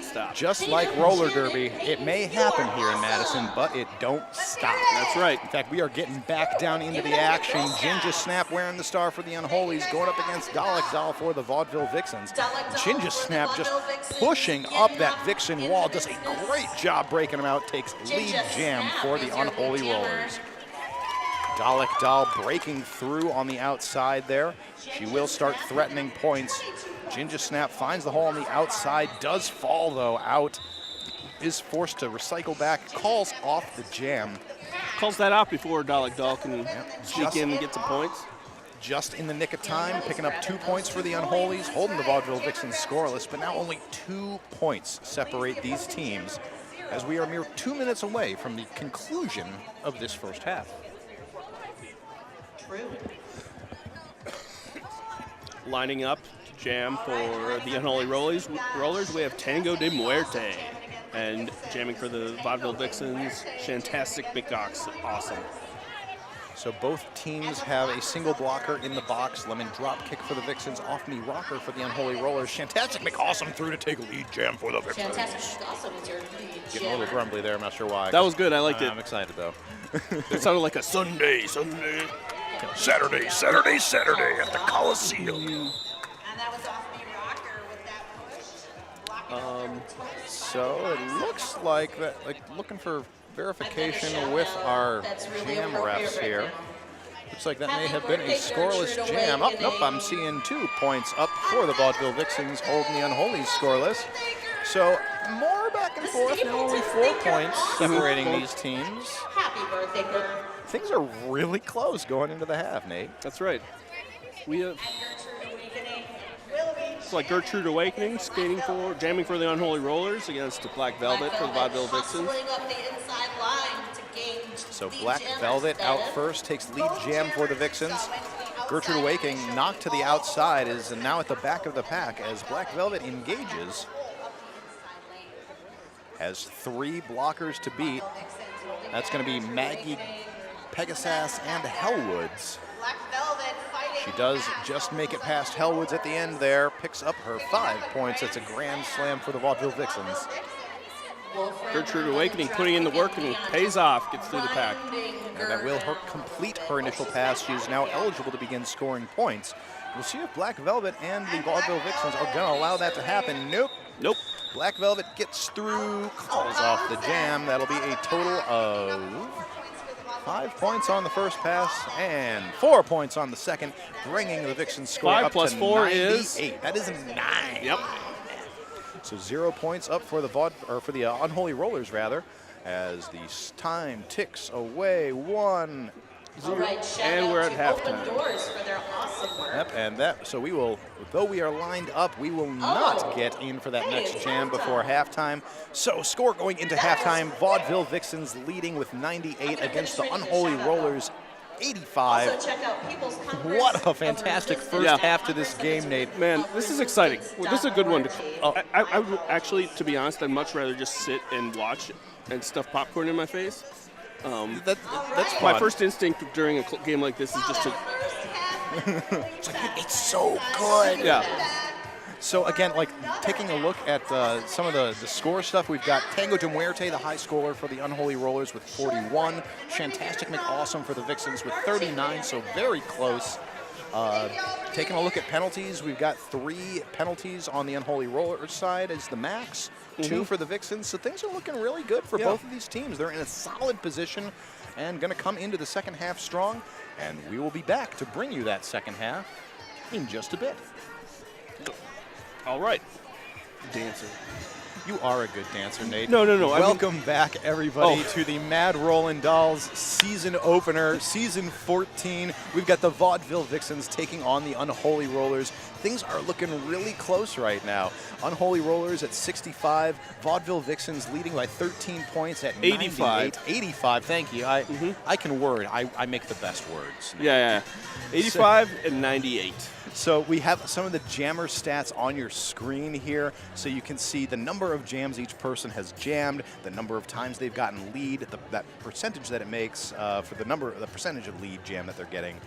stop.
Just like roller derby, it may happen here in Madison, but it don't stop.
That's right.
In fact, we are getting back down into the action. Ginger Snap wearing the star for the Unholies, going up against Dalek Doll for the Vaudeville Vixens. Ginger Snap just pushing up that Vixen wall, does a great job breaking them out, takes lead jam for the Unholy Rollers. Dalek Doll breaking through on the outside there. She will start threatening points. Ginger Snap finds the hole on the outside, does fall though out, is forced to recycle back, calls off the jam.
Calls that out before Dalek Doll can sneak in and get some points.
Just in the nick of time, picking up 2 points for the Unholies, holding the Vaudeville Vixens scoreless, but now only 2 points separate these teams as we are mere 2 minutes away from the conclusion of this first half.
Lining up to jam for the Unholy Rollers, we have Tango de Muerte. And jamming for the Vaudeville Vixens, Shantastic McAwesome.
So both teams have a single blocker in the box. Lemon drop kick for the Vixens, off knee rocker for the Unholy Rollers. Shantastic McAwesome through to take lead jam for the Vixens.
Fantastic. Awesome. It's your lead
Getting a little grumbly there, I'm not sure why.
That was good, I liked it.
I'm excited though.
It sounded like a Sunday.
Saturday at the Coliseum.
And that was off me rocker with that push.
So it looks like that, looking for verification with our jam refs here. Looks like that may have been a scoreless jam. Oh, nope, I'm seeing 2 points up for the Vaudeville Vixens, holding the Unholies scoreless. So more back and forth, now only 4 points separating these teams.
Happy birthday, Kurt.
Things are really close going into the half, Nate.
That's right. We have. It's like Gertrude Awakening, jamming for the Unholy Rollers against Black Velvet for the Vaudeville Vixens.
So Black Velvet out first, takes lead jam for the Vixens. Gertrude Awakening knocked to the outside, is now at the back of the pack as Black Velvet engages. Has 3 blockers to beat. That's going to be Maggie, Pegasus, and Hellwoods. She does just make it past Hellwoods at the end there, picks up her 5 points. That's a grand slam for the Vaudeville Vixens.
Gertrude Awakening putting in the work and pays off, gets through the pack.
And that will complete her initial pass. She is now eligible to begin scoring points. We'll see if Black Velvet and the Vaudeville Vixens are going to allow that to happen. Nope. Black Velvet gets through, calls off the jam. That'll be a total of 5 points on the first pass and 4 points on the second, bringing the Vixen score
5
up
plus
to
4
98.
is?
That is a 9.
Yep.
So 0 points up for the Unholy Rollers rather, as the time ticks away. 1, 0.
Right,
and we're at halftime.
Open doors for their awesome work.
Yep, and that, so we will, though we are lined up, we will not get in for that next jam before halftime. So score going into halftime, Vaudeville Vixens leading with 98 against the Unholy Rollers 85.
Also check out People's Congress
What a fantastic first half to this game, Nate.
Man, this is exciting. This is a good one. I would actually, to be honest, I'd much rather just sit and watch and stuff popcorn in my face.
That's
My
fun.
first instinct during a game like this is just to...
It's so good.
Yeah.
So again, taking a look at some of the score stuff, we've got Tango de Muerte, the high scorer for the Unholy Rollers with 41. Shantastic McAwesome for the Vixens with 39, so very close. Taking a look at penalties, we've got 3 penalties on the Unholy Rollers side as the max, 2 for the Vixens. So things are looking really good for both of these teams. They're in a solid position and going to come into the second half strong. And we will be back to bring you that second half in just a bit.
All right. Dancer.
You are a good dancer, Nate.
No.
Welcome back, everybody, to the Mad Rollin' Dolls season opener, season 14. We've got the Vaudeville Vixens taking on the Unholy Rollers. Things are looking really close right now. Unholy Rollers at 65, Vaudeville Vixens leading by 13 points at
85.
85, thank you. I can word. I make the best words.
Yeah. 85 and 98.
So we have some of the jammer stats on your screen here, so you can see the number of jams each person has jammed, the number of times they've gotten lead, that percentage that it makes for the percentage of lead jam that they're getting.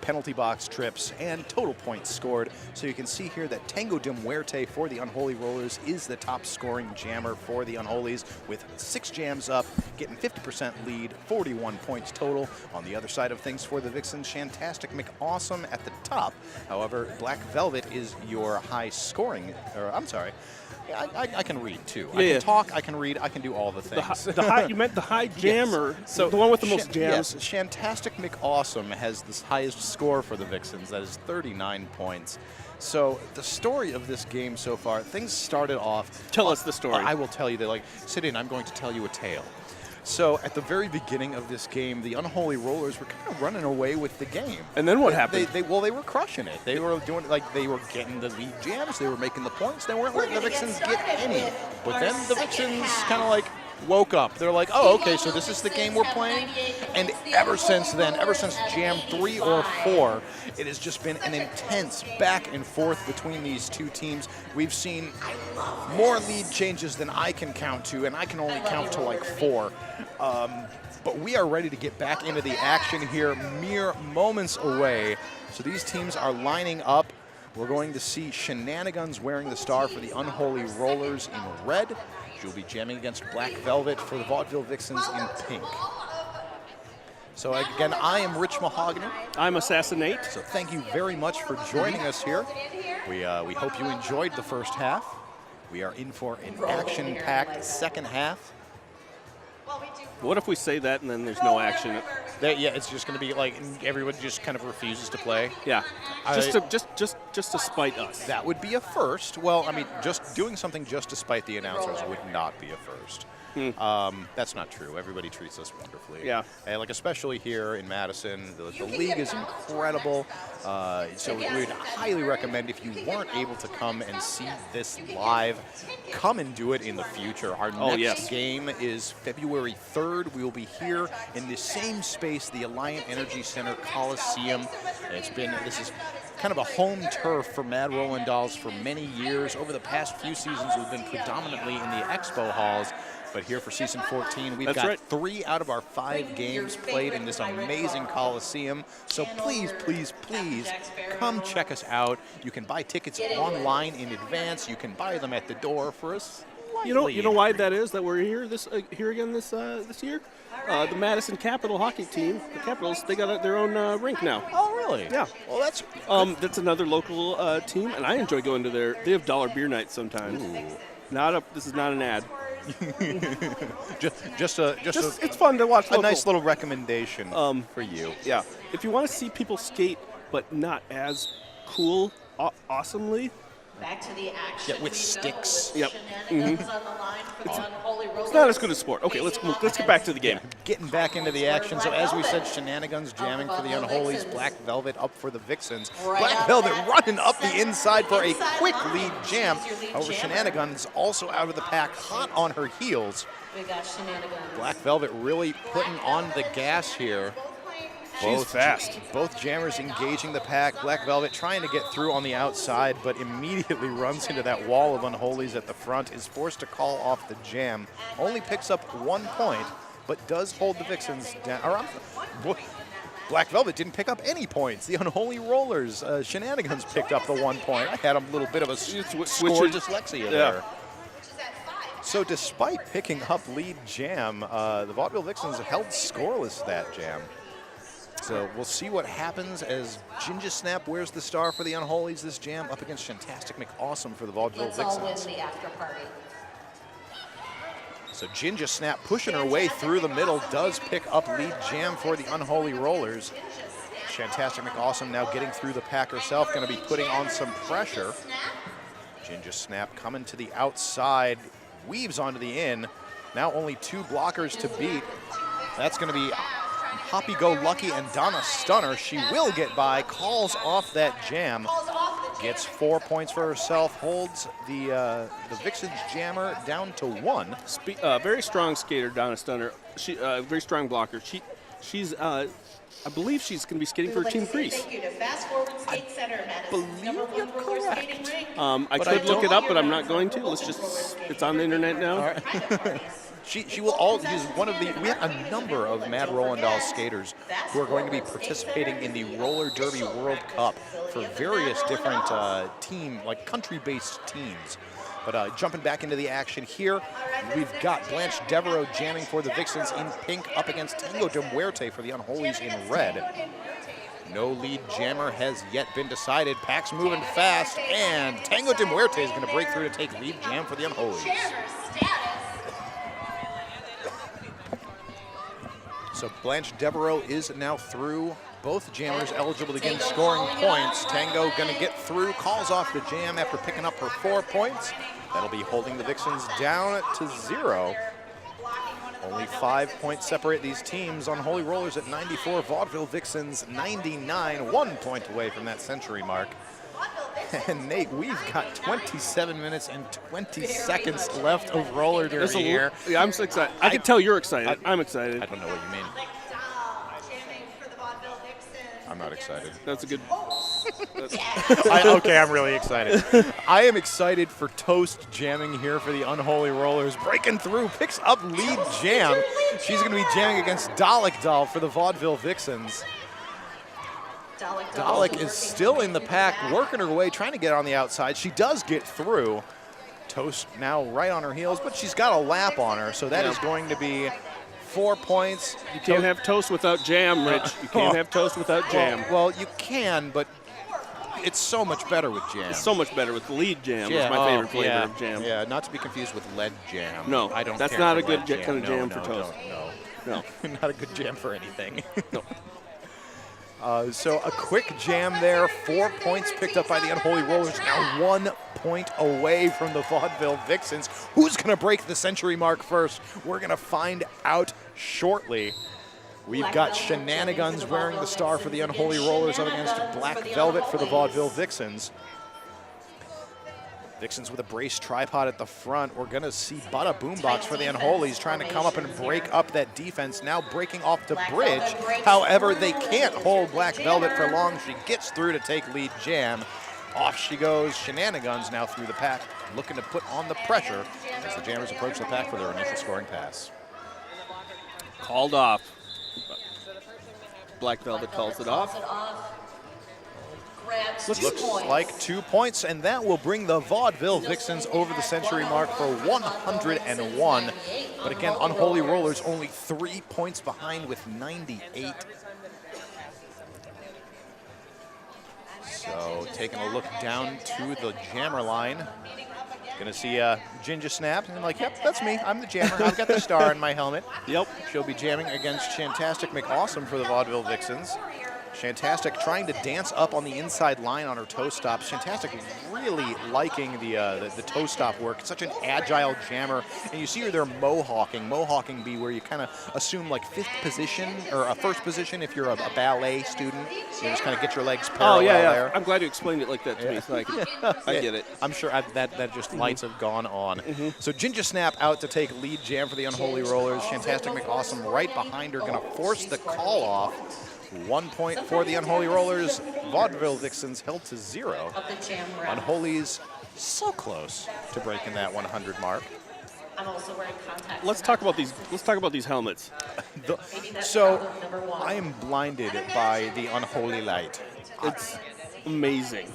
penalty box trips, and total points scored. So you can see here that Tango de Muerte for the Unholy Rollers is the top scoring jammer for the Unholies with 6 jams up, getting 50% lead, 41 points total. On the other side of things for the Vixens, Shantastic McAwesome at the top. However, Black Velvet is your high scoring, or I'm sorry, I can read too. I can talk, I can read, I can do all the things.
The high, you meant the high jammer,
yes. So
the one with the most jams.
Yes, Shantastic McAwesome has the highest score for the Vixens. That is 39 points. So the story of this game so far, things started off.
Tell us the story.
I will tell you. They like, sit in, I'm going to tell you a tale. So at the very beginning of this game, the Unholy Rollers were kind of running away with the game.
And then what happened?
They were crushing it. They were doing they were getting the lead jams. They were making the points. They weren't letting the Vixens get any. But then the Vixens kind of like woke up. They're like, oh, okay, so this is the game we're playing. And ever since then, ever since jam 3 or 4, it has just been an intense back and forth between these two teams. We've seen more lead changes than I can count to, and I can only count to like 4. But we are ready to get back into the action here, mere moments away. So these teams are lining up. We're going to see Shenanigans wearing the star for the Unholy Rollers in red. She'll be jamming against Black Velvet for the Vaudeville Vixens in pink. So again, I am Rich Mahogany.
I'm Assassinate.
So thank you very much for joining us here. We hope you enjoyed the first half. We are in for an action-packed second half.
What if we say that and then there's no action?
Yeah, it's just going to be like everyone just kind of refuses to play.
Yeah, just to spite us.
That would be a first. Well, I mean, just doing something just to spite the announcers would not be a first. That's not true. Everybody treats us wonderfully.
Yeah.
And like especially here in Madison, the league is incredible. So we would highly recommend if you weren't able to come and see this live, come and do it in the future. Our next game is February 3rd. We will be here in the same space, the Alliant Energy Center Coliseum. This is kind of a home turf for Mad Rollin' Dolls for many years. Over the past few seasons, we've been predominantly in the expo halls. But here for season 14, we've got 3 out of our 5 games played in this amazing Coliseum. So please, please, please come check us out. You can buy tickets online in advance. You can buy them at the door for us.
You know why that is that we're here here again this year? The Madison Capital hockey team, the Capitals, they got their own rink now.
Oh, really?
Yeah.
Well,
that's another local team, and I enjoy going to they have dollar beer nights sometimes. Ooh. This is not an ad.
It's
fun to watch.
A nice little recommendation for you.
Yeah. If you want to see people skate, but not as cool, awesomely.
Back to the action.
Yeah, with sticks.
Yep. It's not as good as sport. Okay, let's get back to the game.
Getting back into the action. So as we said, Shenanigans jamming for the Unholies, Black Velvet up for the Vixens. Black Velvet running up the inside for a quick lead jam. However, Shenanigans also out of the pack, hot on her heels. Black Velvet really putting on the gas here.
She's fast.
Both jammers engaging the pack. Black Velvet trying to get through on the outside, but immediately runs into that wall of Unholies at the front, is forced to call off the jam. Only picks up 1 point, but does hold the Vixens down. Black Velvet didn't pick up any points. The Unholy Rollers, Shenanigans picked up the 1 point. I had a little bit of a score dyslexia there. So despite picking up lead jam, the Vaudeville Vixens held scoreless that jam. So we'll see what happens as Ginger Snap wears the star for the Unholies this jam up against Shantastic McAwesome for the Vaudeville Vixens. So Ginger Snap pushing her way through the middle does pick up lead jam for the Unholy Rollers. Shantastic McAwesome now getting through the pack herself, going to be putting on some pressure. Ginger Snap coming to the outside, weaves onto the in. Now only 2 blockers to beat. That's going to be Hoppy Go Lucky and Donna Stunner. She will get by, calls off that jam, gets 4 points for herself, holds the Vixens jammer down to 1.
Very strong skater, Donna Stunner. She very strong blocker. She's I believe she's going to be skating for Team Priest.
I believe you're correct.
I could look it up, but I'm not going to. It's on the internet now.
All right. She will all use one of the. We have a number of Mad Rollendale skaters who are going to be participating in the Roller Derby World Cup for various different like country-based teams. But jumping back into the action here, we've got Blanche Devereaux jamming for the Vixens in pink up against Tango de Muerte for the Unholies in red. No lead jammer has yet been decided. Pack's moving fast, and Tango de Muerte is going to break through to take lead jam for the Unholies. So Blanche Devereaux is now through. Both jammers eligible to begin scoring points. Tango going to get through, calls off the jam after picking up her 4 points. That'll be holding the Vixens down to 0. Only 5 points separate these teams. Unholy Rollers at 94, Vaudeville Vixens 99, 1 point away from that century mark. And Nate, we've got 27 minutes and 20 seconds left of roller derby here.
Yeah, I'm so excited. I can tell you're excited. I'm excited.
I don't know what you mean. I'm not excited.
That's a good.
Okay, I'm really excited. I am excited for Toast jamming here for the Unholy Rollers. Breaking through, picks up lead jam. She's going to be jamming against Dalek Doll for the Vaudeville Vixens. Dalek is still in the pack, working her way, trying to get on the outside. She does get through. Toast now right on her heels, but she's got a lap on her, so that is going to be 4 points.
You can't have toast without jam, Rich. You can't have toast without jam.
Well, you can, but it's so much better with jam.
It's so much better with lead jam. It's my favorite flavor of jam.
Yeah, not to be confused with lead jam.
No,
I don't.
That's
care
not
for
a good
lead
kind of jam for
no,
toast.
No, not a good jam for anything.
No.
So a quick jam there. 4 points picked up by the Unholy Rollers. Now 1 point away from the Vaudeville Vixens. Who's going to break the century mark first? We're going to find out shortly. We've got Shenanigans wearing the star for the Unholy Rollers up against Black Velvet for the Vaudeville Vixens. Vixens with a brace tripod at the front. We're going to see Bada Boombox for the Unholies trying to come up and break up that defense. Now breaking off the bridge. However, they can't hold Black Velvet for long. She gets through to take lead jam. Off she goes. Shenanigans now through the pack, looking to put on the pressure as the jammers approach the pack for their initial scoring pass.
Called off. Black Velvet calls it off.
Looks like 2 points, and that will bring the Vaudeville Vixens over the century mark for 101. But again, Unholy Rollers only 3 points behind with 98. So taking a look down to the jammer line. Gonna see Ginger Snap, and I'm like, yep, that's me. I'm the jammer. I've got the star in my helmet.
Yep.
She'll be jamming against Shantastic McAwesome for the Vaudeville Vixens. Shantastic trying to dance up on the inside line on her toe stops. Shantastic really liking the toe stop work. It's such an agile jammer, and you see her there mohawking. Mohawking be where you kind of assume like fifth position or a first position if you're a ballet student. You just kind of get your legs parallel there.
I'm glad you explained it like that to me, so I get it.
I'm sure that just lights have gone on. So Ginger Snap out to take lead jam for the Unholy Rollers. Shantastic McAwesome right behind her, going to force the call off. 1 point for the Unholy Rollers. Vaudeville Vixens held to 0. Unholy's so close to breaking that 100 mark.
I'm also wearing contacts.
Let's talk about these helmets.
So I am blinded by the unholy light.
It's amazing.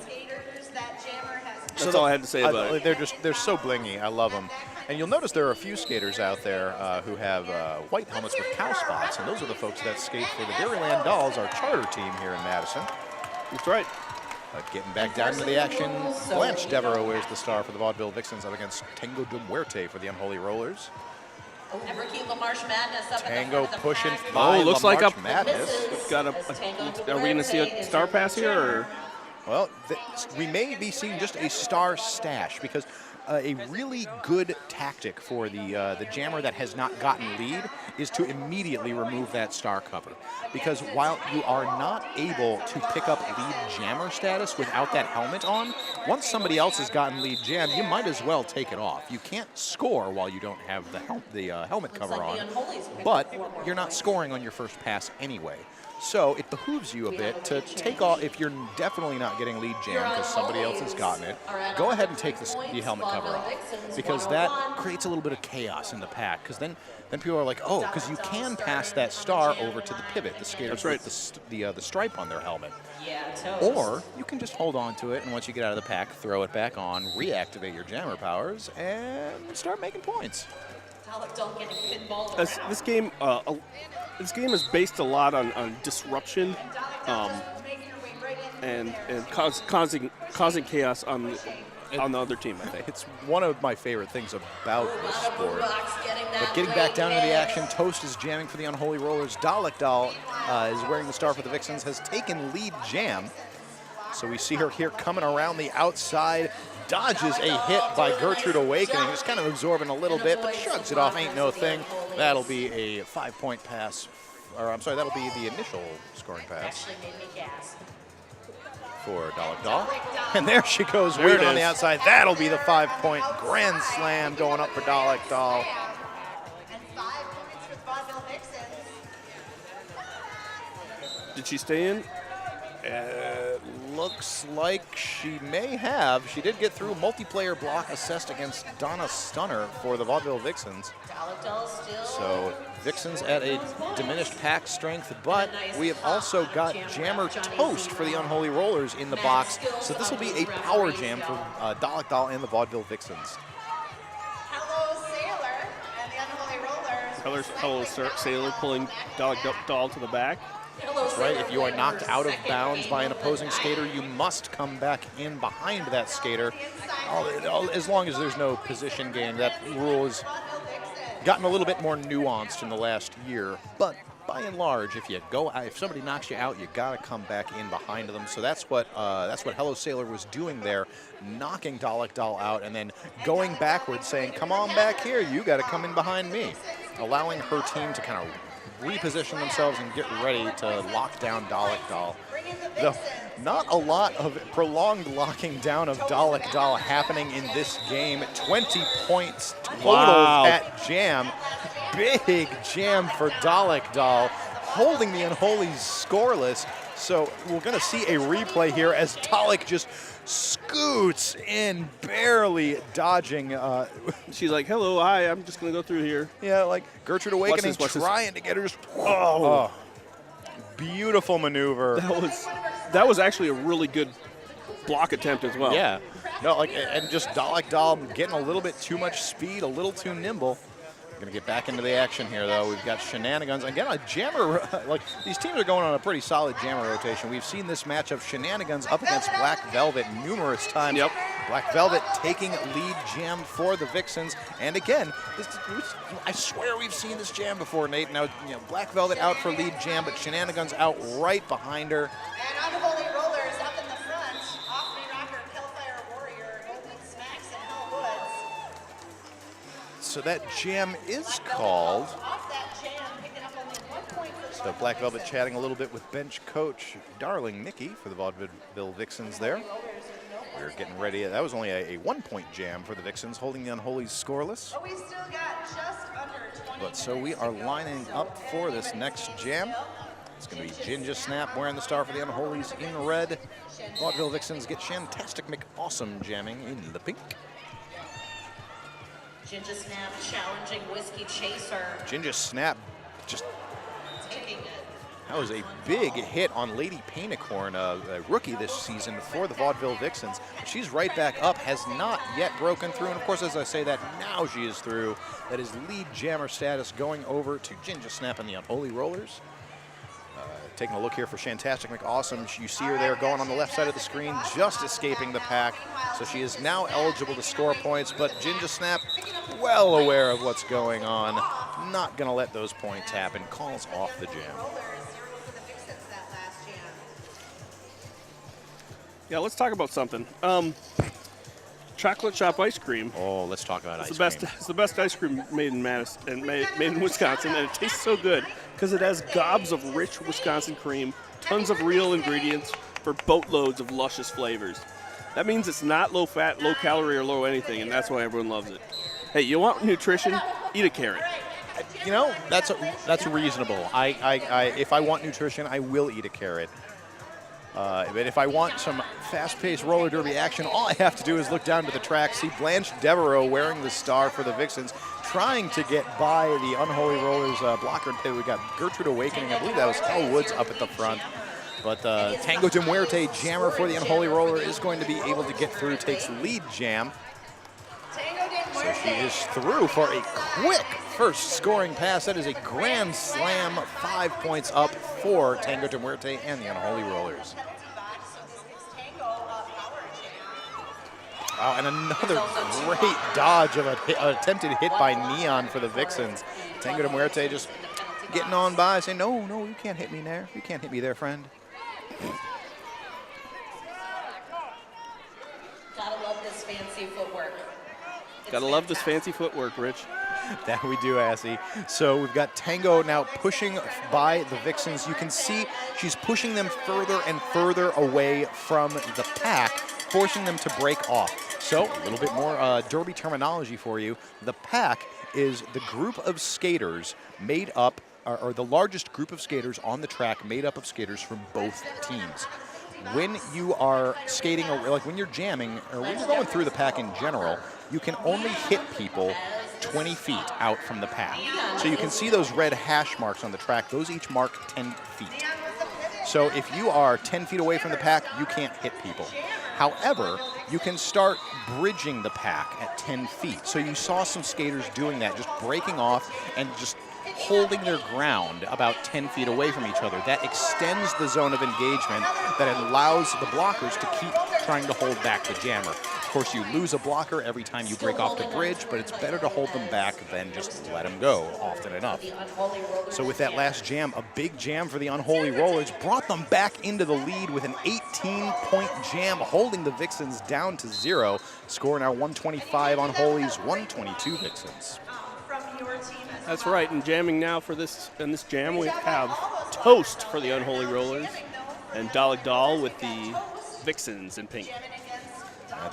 So
That's all I had to say about it.
They're so blingy. I love them. And you'll notice there are a few skaters out there who have white helmets with cow spots, and those are the folks that skate for the Dairyland Dolls, our charter team here in Madison.
That's right.
Getting back down to the action, Blanche Devereaux wears the star for the Vaudeville Vixens up against Tango de Muerte for the Unholy Rollers. Tango pushing by
looks like a
Madness.
Are we going to see a star pass here? Or?
Well, we may be seeing just a star stash because a really good tactic for the jammer that has not gotten lead is to immediately remove that star cover. Because while you are not able to pick up lead jammer status without that helmet on, once somebody else has gotten lead jam, you might as well take it off. You can't score while you don't have the helmet cover on, but you're not scoring on your first pass anyway. So it behooves you a bit to take off, if you're definitely not getting lead jam because somebody else has gotten it, go ahead and take the helmet cover off, because that creates a little bit of chaos in the pack, because then people are like, oh, because you can pass that star over to the pivot, the skaters with the stripe on their helmet. Or you can just hold on to it, and once you get out of the pack, throw it back on, reactivate your jammer powers, and start making points.
This game is based a lot on disruption, and causing chaos on the other team, I think.
It's one of my favorite things about this sport. But getting back down into the action, Toast is jamming for the Unholy Rollers. Dalek Doll is wearing the star for the Vixens, has taken lead jam. So we see her here coming around the outside, dodges a hit by Gertrude Awakening, just kind of absorbing a little bit, but shrugs it off, ain't no thing. That'll be a 5-point pass, or I'm sorry, that'll be the initial scoring pass for Dalek Doll. And there she goes, weird on the outside. That'll be the 5-point grand slam going up for Dalek Doll.
And 5 points for the Vaudeville Vixens.
Did she stay in?
Looks like she may have. She did get through multiplayer block assessed against Donna Stunner for the Vaudeville Vixens. So Vixens at a diminished pack strength, but we have also got Jammer Toast for the Unholy Rollers in the box. So this will be a power jam for Dalek Doll and the Vaudeville Vixens.
Hello, Sailor, and the Unholy Rollers.
Hello, Sailor pulling Dalek Doll to the back.
That's right. If you are knocked out of bounds by an opposing skater, you must come back in behind that skater. As long as there's no position gain, that rule has gotten a little bit more nuanced in the last year. But by and large, if somebody knocks you out, you gotta come back in behind them. So that's what Hello Sailor was doing there, knocking Dalek Doll out and then going backwards, saying, "Come on back here, you gotta come in behind me," allowing her team to kind of reposition themselves and get ready to lock down Dalek Doll. Though not a lot of prolonged locking down of Dalek Doll happening in this game. 20 points total at jam. Big jam for Dalek Doll, holding the Unholies scoreless. So we're going to see a replay here as Dalek just scoots in, barely dodging.
She's like, hello, hi, I'm just going to go through here.
Yeah, like Gertrude Awakening trying to get her just... Oh, beautiful maneuver.
That was actually a really good block attempt as well.
Yeah. No, and just Dalek Doll getting a little bit too much speed, a little too nimble. Going to get back into the action here, though. We've got Shenanigans. Again, a jammer. These teams are going on a pretty solid jammer rotation. We've seen this matchup, Shenanigans up against Black Velvet numerous times.
Yep.
Black Velvet taking lead jam for the Vixens. And again, I swear we've seen this jam before, Nate. Now, Black Velvet out for lead jam, but Shenanigans out right behind her.
And Unholy Rollers up in the front. Off-me rocker, Hellfire Warrior, Golden Smacks, and Hell Woods.
So that jam is called.
Off that jam, picking up only 1 point for the
So Black Velvet chatting a little bit with bench coach Darling Nikki for the Vaudeville Vixens there. We're getting ready. That was only a 1-point jam for the Vixens, holding the Unholies scoreless.
But we still got just under 20.
But so we are lining up for this next jam. It's going to be Ginger Snap wearing the star for the Unholies in red. Vaudeville Vixens get Shantastic McAwesome jamming in the pink.
Ginger Snap challenging Whiskey Chaser.
Ginger Snap just...
Taking it.
That was a big hit on Lady Painicorn, a rookie this season for the Vaudeville Vixens. She's right back up, has not yet broken through. And of course, as I say that, now she is through. That is lead jammer status going over to Ginger Snap and the Unholy Rollers. Taking a look here for Shantastic McAwesome. You see her there going on the left side of the screen, just escaping the pack. So she is now eligible to score points, but Ginger Snap, well aware of what's going on, not going to let those points happen, calls off the jam.
Yeah, let's talk about something. Chocolate Shop ice cream.
Oh, let's talk about ice cream.
It's the best ice cream made in Madison and made in Wisconsin, and it tastes so good because it has gobs of rich Wisconsin cream, tons of real ingredients for boatloads of luscious flavors. That means it's not low fat, low calorie, or low anything, and that's why everyone loves it. Hey, you want nutrition? Eat a carrot.
You know, that's reasonable. If I want nutrition, I will eat a carrot. But if I want some fast-paced roller derby action, all I have to do is look down to the track, see Blanche Devereaux wearing the star for the Vixens, trying to get by the Unholy Rollers blocker. We got Gertrude Awakening. I believe that was Hell Woods up at the front. But Tango de Muerte, jammer for the Unholy Roller, is going to be able to get through, takes lead jam. So she is through for a quick first scoring pass. That is a grand slam, 5 points up for Tango de Muerte and the Unholy Rollers. Wow, and another great dodge of an attempted hit by Neon for the Vixens. Tango de Muerte just getting on by, saying, no, you can't hit me there. You can't hit me there, friend.
Gotta love this fancy footwork.
Gotta love this fancy footwork, Rich.
That we do, Assy. So we've got Tango now pushing by the Vixens. You can see she's pushing them further and further away from the pack, forcing them to break off. So a little bit more derby terminology for you. The pack is the group of skaters made up, or the largest group of skaters on the track made up of skaters from both teams. When you are skating, or like when you're jamming, or when you're going through the pack in general, you can only hit people 20 feet out from the pack. So you can see those red hash marks on the track. Those each mark 10 feet. So if you are 10 feet away from the pack, you can't hit people. However, you can start bridging the pack at 10 feet. So you saw some skaters doing that, just breaking off and just holding their ground about 10 feet away from each other. That extends the zone of engagement that allows the blockers to keep trying to hold back the jammer. Of course, you lose a blocker every time you break off the bridge, but it's better to hold them back than just let them go often enough. So with that last jam, a big jam for the Unholy Rollers, brought them back into the lead with an 18-point jam, holding the Vixens down to 0. Score now 125 Unholies, 122 Vixens.
That's right, and jamming now for this, in this jam we have Toast for the Unholy Rollers and Dalek Doll with the Vixens in pink.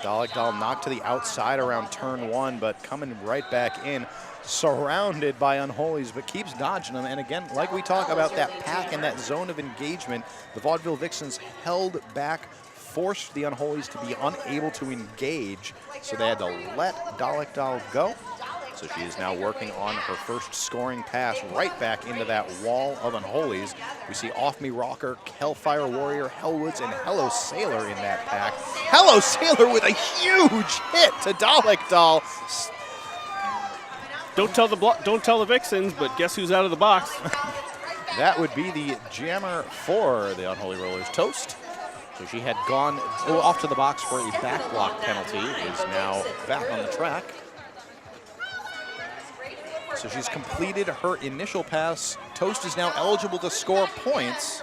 Dalek Doll knocked to the outside around turn 1, but coming right back in, surrounded by Unholies, but keeps dodging them. And again, like we talk about that pack and that zone of engagement, the Vaudeville Vixens held back, forced the Unholies to be unable to engage, so they had to let Dalek Doll go. So she is now working on her first scoring pass right back into that wall of Unholies. We see Off Me Rocker, Hellfire Warrior, Hellwoods, and Hello Sailor in that pack. Hello Sailor with a huge hit to Dalek Doll.
Don't tell the Vixens, but guess who's out of the box?
That would be the jammer for the Unholy Rollers, Toast. So she had gone off to the box for a back block penalty, is now back on the track. So she's completed her initial pass. Toast is now eligible to score points.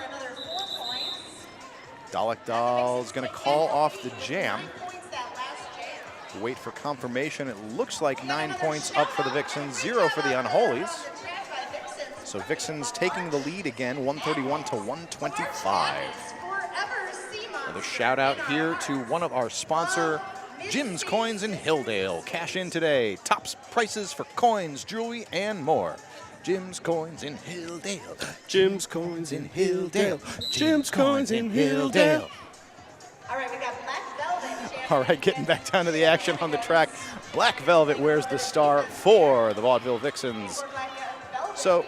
Dalek Doll's going to call off the jam. Wait for confirmation. It looks like 9 points up for the Vixens, 0 for the Unholies. So Vixens taking the lead again, 131 to 125. Another shout out here to one of our sponsor, Jim's Coins in Hilldale. Cash in today. Top prices for coins, jewelry, and more. Jim's Coins in Hilldale.
Jim's Coins in Hilldale. Jim's Coins in Hilldale.
All right, we got Black Velvet.
All right, getting back down to the action on the track. Black Velvet wears the star for the Vaudeville Vixens. So,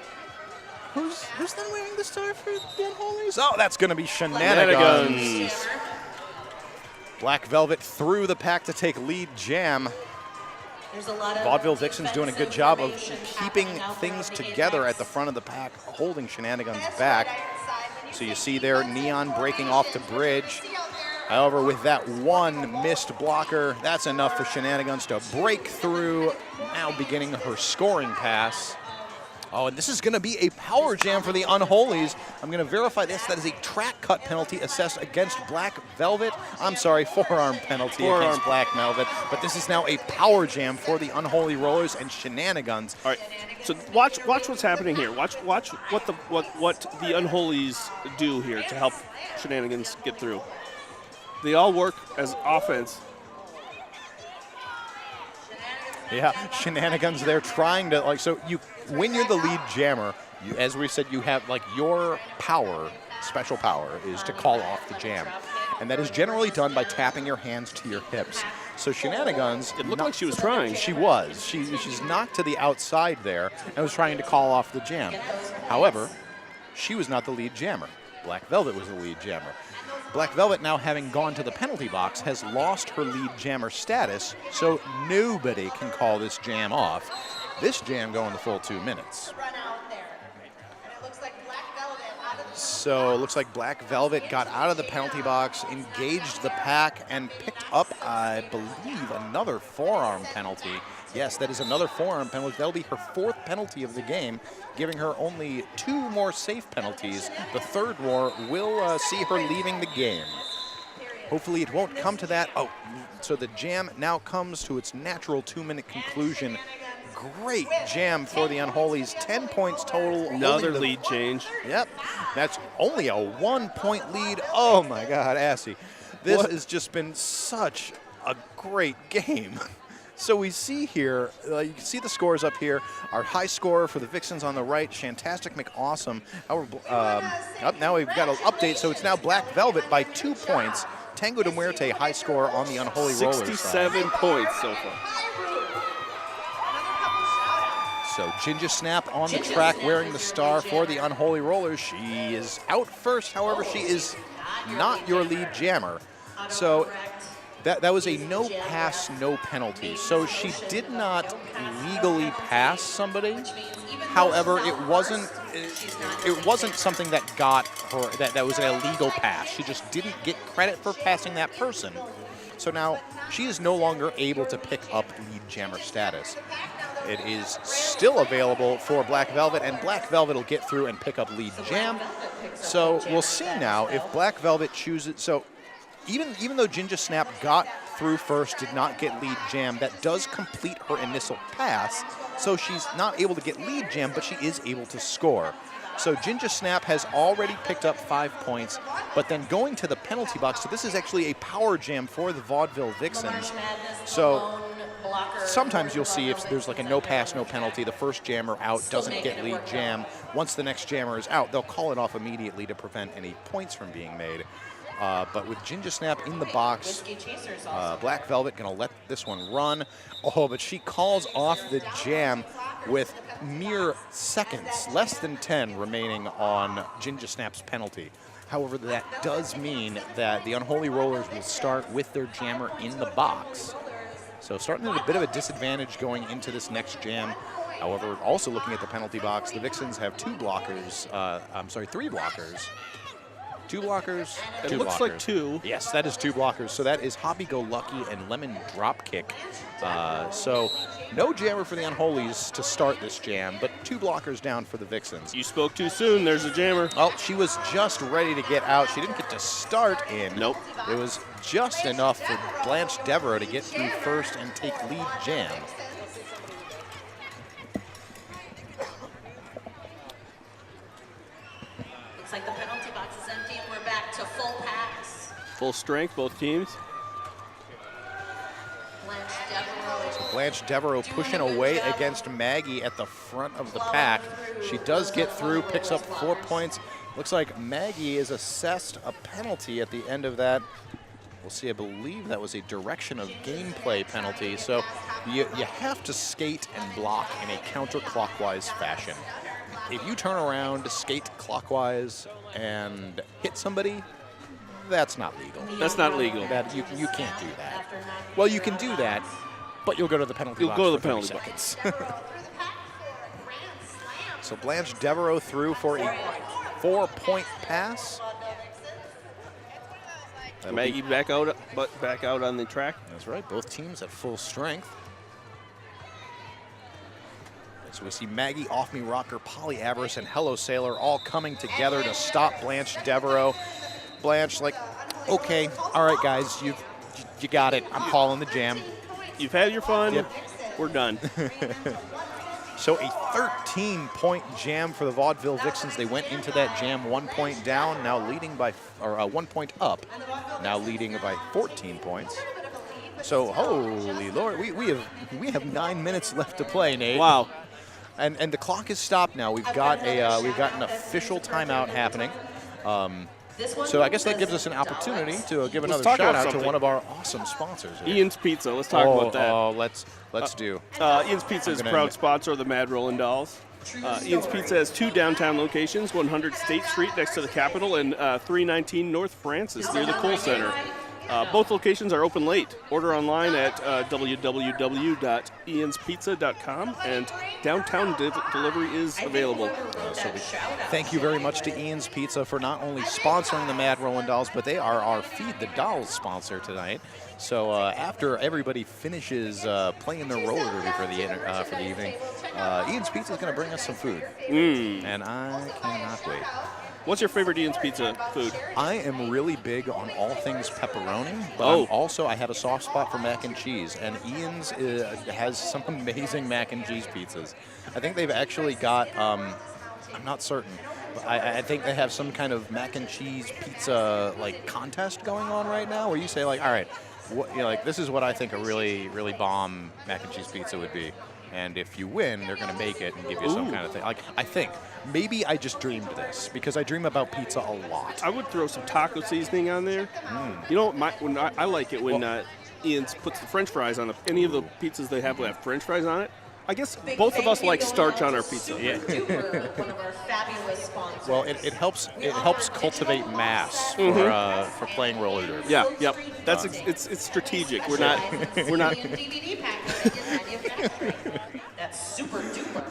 who's then wearing the star for the Unholies? Oh, that's going to be Shenanigans. Black Velvet through the pack to take lead jam. Vaudeville Vixens doing a good job of keeping things together at the front of the pack, holding Shenanigans back. So you see there Neon breaking off the bridge. However, with that one missed blocker, that's enough for Shenanigans to break through, now beginning her scoring pass. Oh, and this is going to be a power jam for the Unholies. I'm going to verify this. That is a track cut penalty assessed against Black Velvet. I'm sorry, forearm penalty against Black Velvet. But this is now a power jam for the Unholy Rollers and Shenanigans.
All right, so watch what's happening here. Watch what the Unholies do here to help Shenanigans get through. They all work as offense.
Yeah, shenanigans there trying to, like, so when you're the lead jammer, as we said, you have, like, your power, special power, is to call off the jam. And that is generally done by tapping your hands to your hips. So shenanigans.
It looked like she was trying.
She was. She's knocked to the outside there and was trying to call off the jam. However, she was not the lead jammer. Black Velvet was the lead jammer. Black Velvet, now having gone to the penalty box, has lost her lead jammer status, so nobody can call this jam off. This jam going the full 2 minutes. So it looks like Black Velvet got out of the penalty box, engaged the pack, and picked up, I believe, another forearm penalty. Yes, that is another forearm penalty. That'll be her 4th penalty of the game, giving her only 2 more safe penalties. The 3rd war will see her leaving the game. Hopefully it won't come to that. Oh, so the jam now comes to its natural 2-minute conclusion. Great jam for the Unholies. 10 points total.
Another lead change.
Yep. That's only a 1-point lead. Oh, my God, Assy. This has just been such a great game. So we see here, you can see the scores up here. Our high scorer for the Vixens on the right, Shantastic McAwesome. Up now we've got an update, so it's now Black Velvet by 2 points. Tango de Muerte, high scorer on the Unholy Rollers.
67 points so far.
So Ginger Snap on the track wearing the star for the Unholy Rollers. She is out first, however, she is not your lead jammer. So that was a no pass, no penalty. So she did not legally pass somebody. However, it wasn't something that got her, that was an illegal pass. She just didn't get credit for passing that person. So now she is no longer able to pick up lead jammer status. It is still available for Black Velvet, and Black Velvet will get through and pick up lead jam. So we'll see now if Black Velvet chooses. So even though Ginger Snap got through first, did not get lead jam, that does complete her initial pass. So she's not able to get lead jam, but she is able to score. So Ginger Snap has already picked up 5 points, but then going to the penalty box. So this is actually a power jam for the Vaudeville Vixens. So sometimes you'll see if there's like a no pass, no penalty, the first jammer out doesn't get lead jam. Once the next jammer is out, they'll call it off immediately to prevent any points from being made. But with Ginger Snap in the box, Black Velvet going to let this one run. Oh, but she calls off the jam with mere seconds, less than 10 remaining on Ginger Snap's penalty. However, that does mean that the Unholy Rollers will start with their jammer in the box. So starting at a bit of a disadvantage going into this next jam. However, also looking at the penalty box, the Vixens have 3 blockers. 2 blockers?
It looks like 2.
Yes, that is 2 blockers. So that is Hoppy Go Lucky and Lemon Drop Kick. So no jammer for the Unholies to start this jam, but 2 blockers down for the Vixens.
You spoke too soon. There's a jammer.
Oh, she was just ready to get out. She didn't get to start in.
Nope.
It was just enough for Blanche Devereaux to get through first and take lead jam.
Looks like the penalty box is empty and we're back to full packs.
Full strength, both teams.
Blanche Devereaux pushing away against Maggie at the front of the pack. She does get through, picks up 4 points. Looks like Maggie is assessed a penalty at the end of that. We'll see, I believe that was a direction of gameplay penalty. So you have to skate and block in a counterclockwise fashion. If you turn around, skate clockwise, and hit somebody, that's not legal.
That's not legal.
That you can't do that. Well, you can do that, but you'll go to the penalty box.
You'll go to
for
the
30
penalty
seconds. So Blanche Devereaux through for a 4-point pass.
Maggie back out on the track.
That's right. Both teams at full strength. So we see Maggie, Off Me Rocker, Polly Avarice, and Hello Sailor all coming together to stop Blanche Devereaux. Blanche, like, okay, all right, guys, you got it. I'm calling the jam.
You've had your fun.
Yep.
We're done.
So a 13-point jam for the Vaudeville Vixens. They went into that jam 1 point down, now leading by, or 1 point up, now leading by 14 points. So holy Lord, we have 9 minutes left to play, Nate.
Wow.
And the clock is stopped now. We've got an official timeout happening. So I guess that gives us an opportunity to give another
talk
shout
about
out to
something.
one of our awesome sponsors. Here.
Ian's Pizza. Let's talk about that.
Oh, let's do.
Ian's Pizza is a
gonna
proud
admit-
sponsor of the Mad Rollin' Dolls. Ian's Pizza has 2 downtown locations, 100 State Street next to the Capitol and 319 North Francis near the Cole Center. Both locations are open late. Order online at www.ianspizza.com, and downtown delivery is available.
Thank you very much to Ian's Pizza for not only sponsoring the Mad Rollin' Dolls, but they are our Feed the Dolls sponsor tonight. So after everybody finishes playing their roller derby for the evening, Ian's Pizza is going to bring us some food, and I cannot wait.
What's your favorite Ian's Pizza food?
I am really big on all things pepperoni, but I have a soft spot for mac and cheese, and Ian's has some amazing mac and cheese pizzas. I think they've actually got, I'm not certain, but I think they have some kind of mac and cheese pizza like contest going on right now, where you say like, all right, this is what I think a really, really bomb mac and cheese pizza would be. And if you win, they're going to make it and give you some kind of thing. Like, I think maybe I just dreamed this because I dream about pizza a lot.
I would throw some taco seasoning on there. You know, I like it when Ian's puts the French fries on any of the pizzas they have French fries on it. I guess both of us like starch on our pizza.
Yeah.
One of our fabulous sponsors.
Well, it helps cultivate mass for playing roller derby.
Yeah, yep. That's it's strategic. We're not.
DVD package in manufacturing. That's super duper.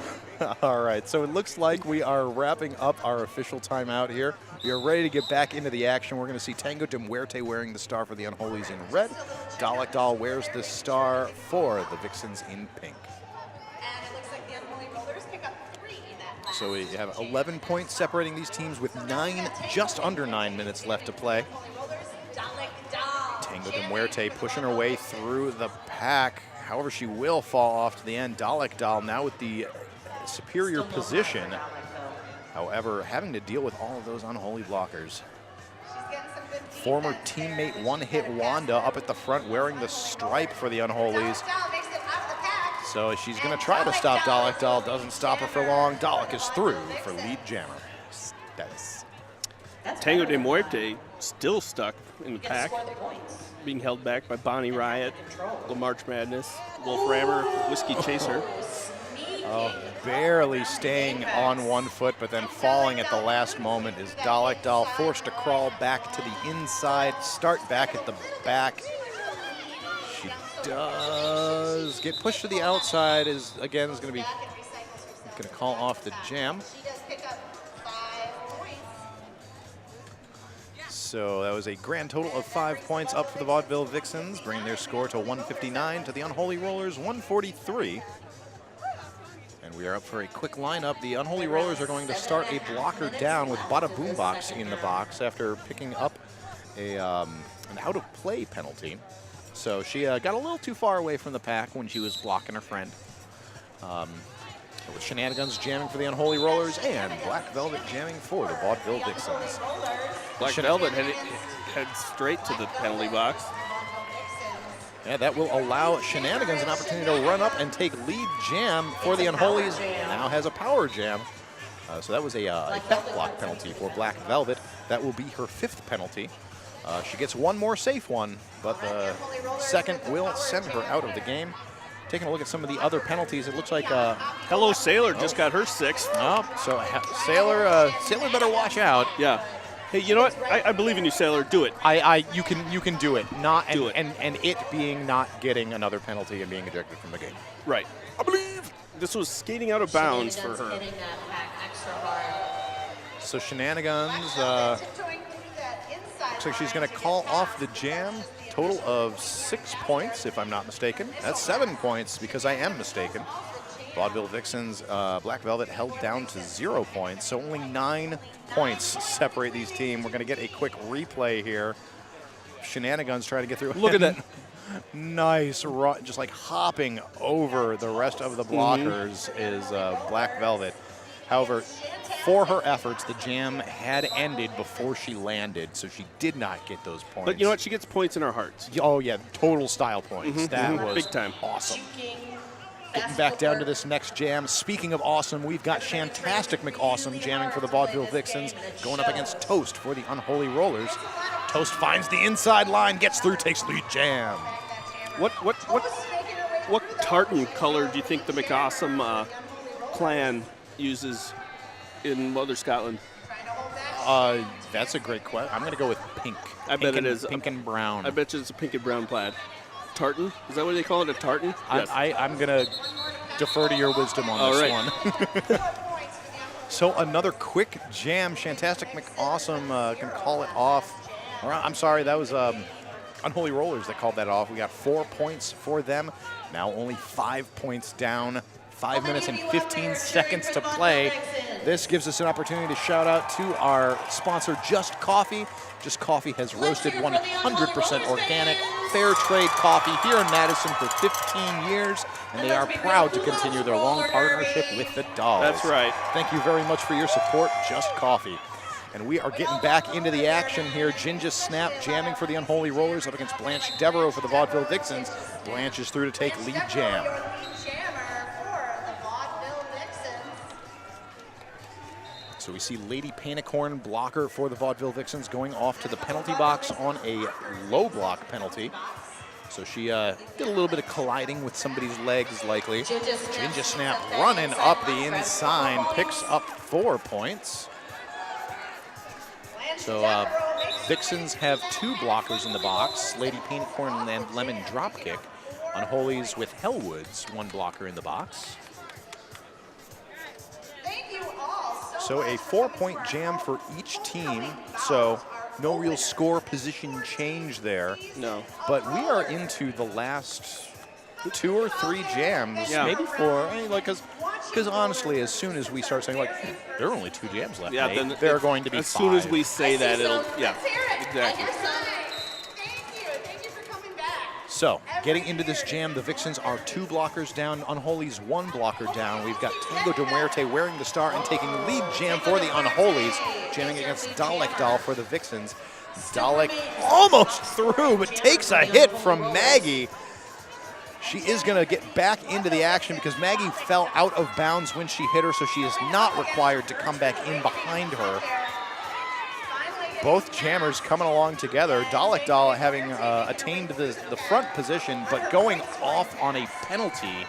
All right, so it looks like we are wrapping up our official timeout here. We are ready to get back into the action. We're going to see Tango de Muerte wearing the star for the Unholies in red. Dalek Doll wears the star for the Vixens in pink.
And it looks like the Unholy Rollers pick up 3 in that match.
So we have 11 points separating these teams with just under 9 minutes left to play. Tango de Muerte pushing her way through the pack. However, she will fall off to the end. Dalek Doll now with the superior position. However, having to deal with all of those unholy blockers. Former teammate One Hit Wanda up at the front wearing the stripe for the Unholies. So she's going to try to stop Dalek Doll. Doesn't stop her for long. Dalek is through for lead jammer status.
Tango de Muerte still stuck in the pack, being held back by Bonnie Riot, the March Madness, Wolf Rammer, Whiskey Chaser.
Barely staying on one foot, but then falling at the last moment is Dalek Doll forced to crawl back to the inside, start back at the back. She does get pushed to the outside. Is going to call off the jam. So that was a grand total of 5 points up for the Vaudeville Vixens, bringing their score to 159 to the Unholy Rollers 143. And we are up for a quick lineup. The Unholy Rollers are going to start a blocker down with Bada Boombox in the box after picking up an out-of-play penalty. So she got a little too far away from the pack when she was blocking her friend. With Shenanigans jamming for the Unholy Rollers and Black Velvet jamming for the Vaudeville Vixens.
Black Velvet head straight to the penalty box.
Yeah, that will allow Shenanigans an opportunity to run up and take lead jam for the Unholies. Now has a power jam. So that was a back block penalty for Black Velvet. That will be her 5th penalty. She gets one more safe one, but the second will send her out of the game. Taking a look at some of the other penalties, it looks like
Hello Sailor just got her 6th.
Oh, so Sailor better watch out.
Yeah. Hey, you know what? I believe in you, Sailor. Do it.
You can do it.
Do it.
And it being not getting another penalty and being ejected from the game.
Right. I believe this was skating out of bounds for her.
So Shenanigans looks like she's going to call off the jam. Total of 6 points, if I'm not mistaken. That's 7 points because I am mistaken. Vaudeville Vixens, Black Velvet held down to 0 points, so only 9 points separate these teams. We're going to get a quick replay here. Shenanigans trying to get through.
Look at that.
Nice run, just like hopping over the rest of the blockers is Black Velvet. However, for her efforts, the jam had ended before she landed, so she did not get those points.
But you know what? She gets points in our hearts.
Oh, yeah, total style points. That was
big time.
Awesome. Getting back down to this next jam. Speaking of awesome, we've got Shantastic McAwesome jamming for the Vaudeville Vixens, going up against Toast for the Unholy Rollers. Toast finds the inside line, gets through, takes lead jam.
What tartan color do you think the McAwesome clan uses in Mother Scotland?
That's a great question. I'm going to go with pink.
I bet it is.
Pink and brown.
I bet you it's a pink and brown plaid. Tartan? Is that what they call it, a tartan? Yes.
I'm going to defer to your wisdom on this one. So another quick jam. Shantastic McAwesome can call it off. I'm sorry, that was Unholy Rollers that called that off. We got 4 points for them. Now only 5 points down. 5 minutes and 15 seconds to play. This gives us an opportunity to shout out to our sponsor, Just Coffee. Just Coffee has roasted 100% organic, fair trade coffee here in Madison for 15 years, and they are proud to continue their long partnership with the Dolls.
That's right.
Thank you very much for your support, Just Coffee. And we are getting back into the action here. Ginger Snap jamming for the Unholy Rollers up against Blanche Devereaux for the Vaudeville Vixens. Blanche is through to take lead jam. So we see Lady Panicorn, blocker for the Vaudeville Vixens, going off to the penalty box on a low block penalty. So she did a little bit of colliding with somebody's legs, likely. Ginger Snap running up the inside, picks up 4 points. So Vixens have 2 blockers in the box, Lady Panicorn and Lemon Dropkick. Unholies with Hellwoods, 1 blocker in the box. So a 4-point jam for each team. So no real score position change there.
No.
But we are into the last 2 or 3 jams, maybe 4. I mean, like, because honestly, as soon as we start saying, like, there are only 2 jams left, then there are going to be 5.
As soon as we say that, it'll, exactly.
So, getting into this jam, the Vixens are 2 blockers down, Unholies 1 blocker down. We've got Tango de Muerte wearing the star and taking lead jam for the Unholies, jamming against Dalek Doll for the Vixens. Dalek almost through, but takes a hit from Maggie. She is going to get back into the action because Maggie fell out of bounds when she hit her, so she is not required to come back in behind her. Both jammers coming along together. Dalek Doll having attained the front position, but going off on a penalty.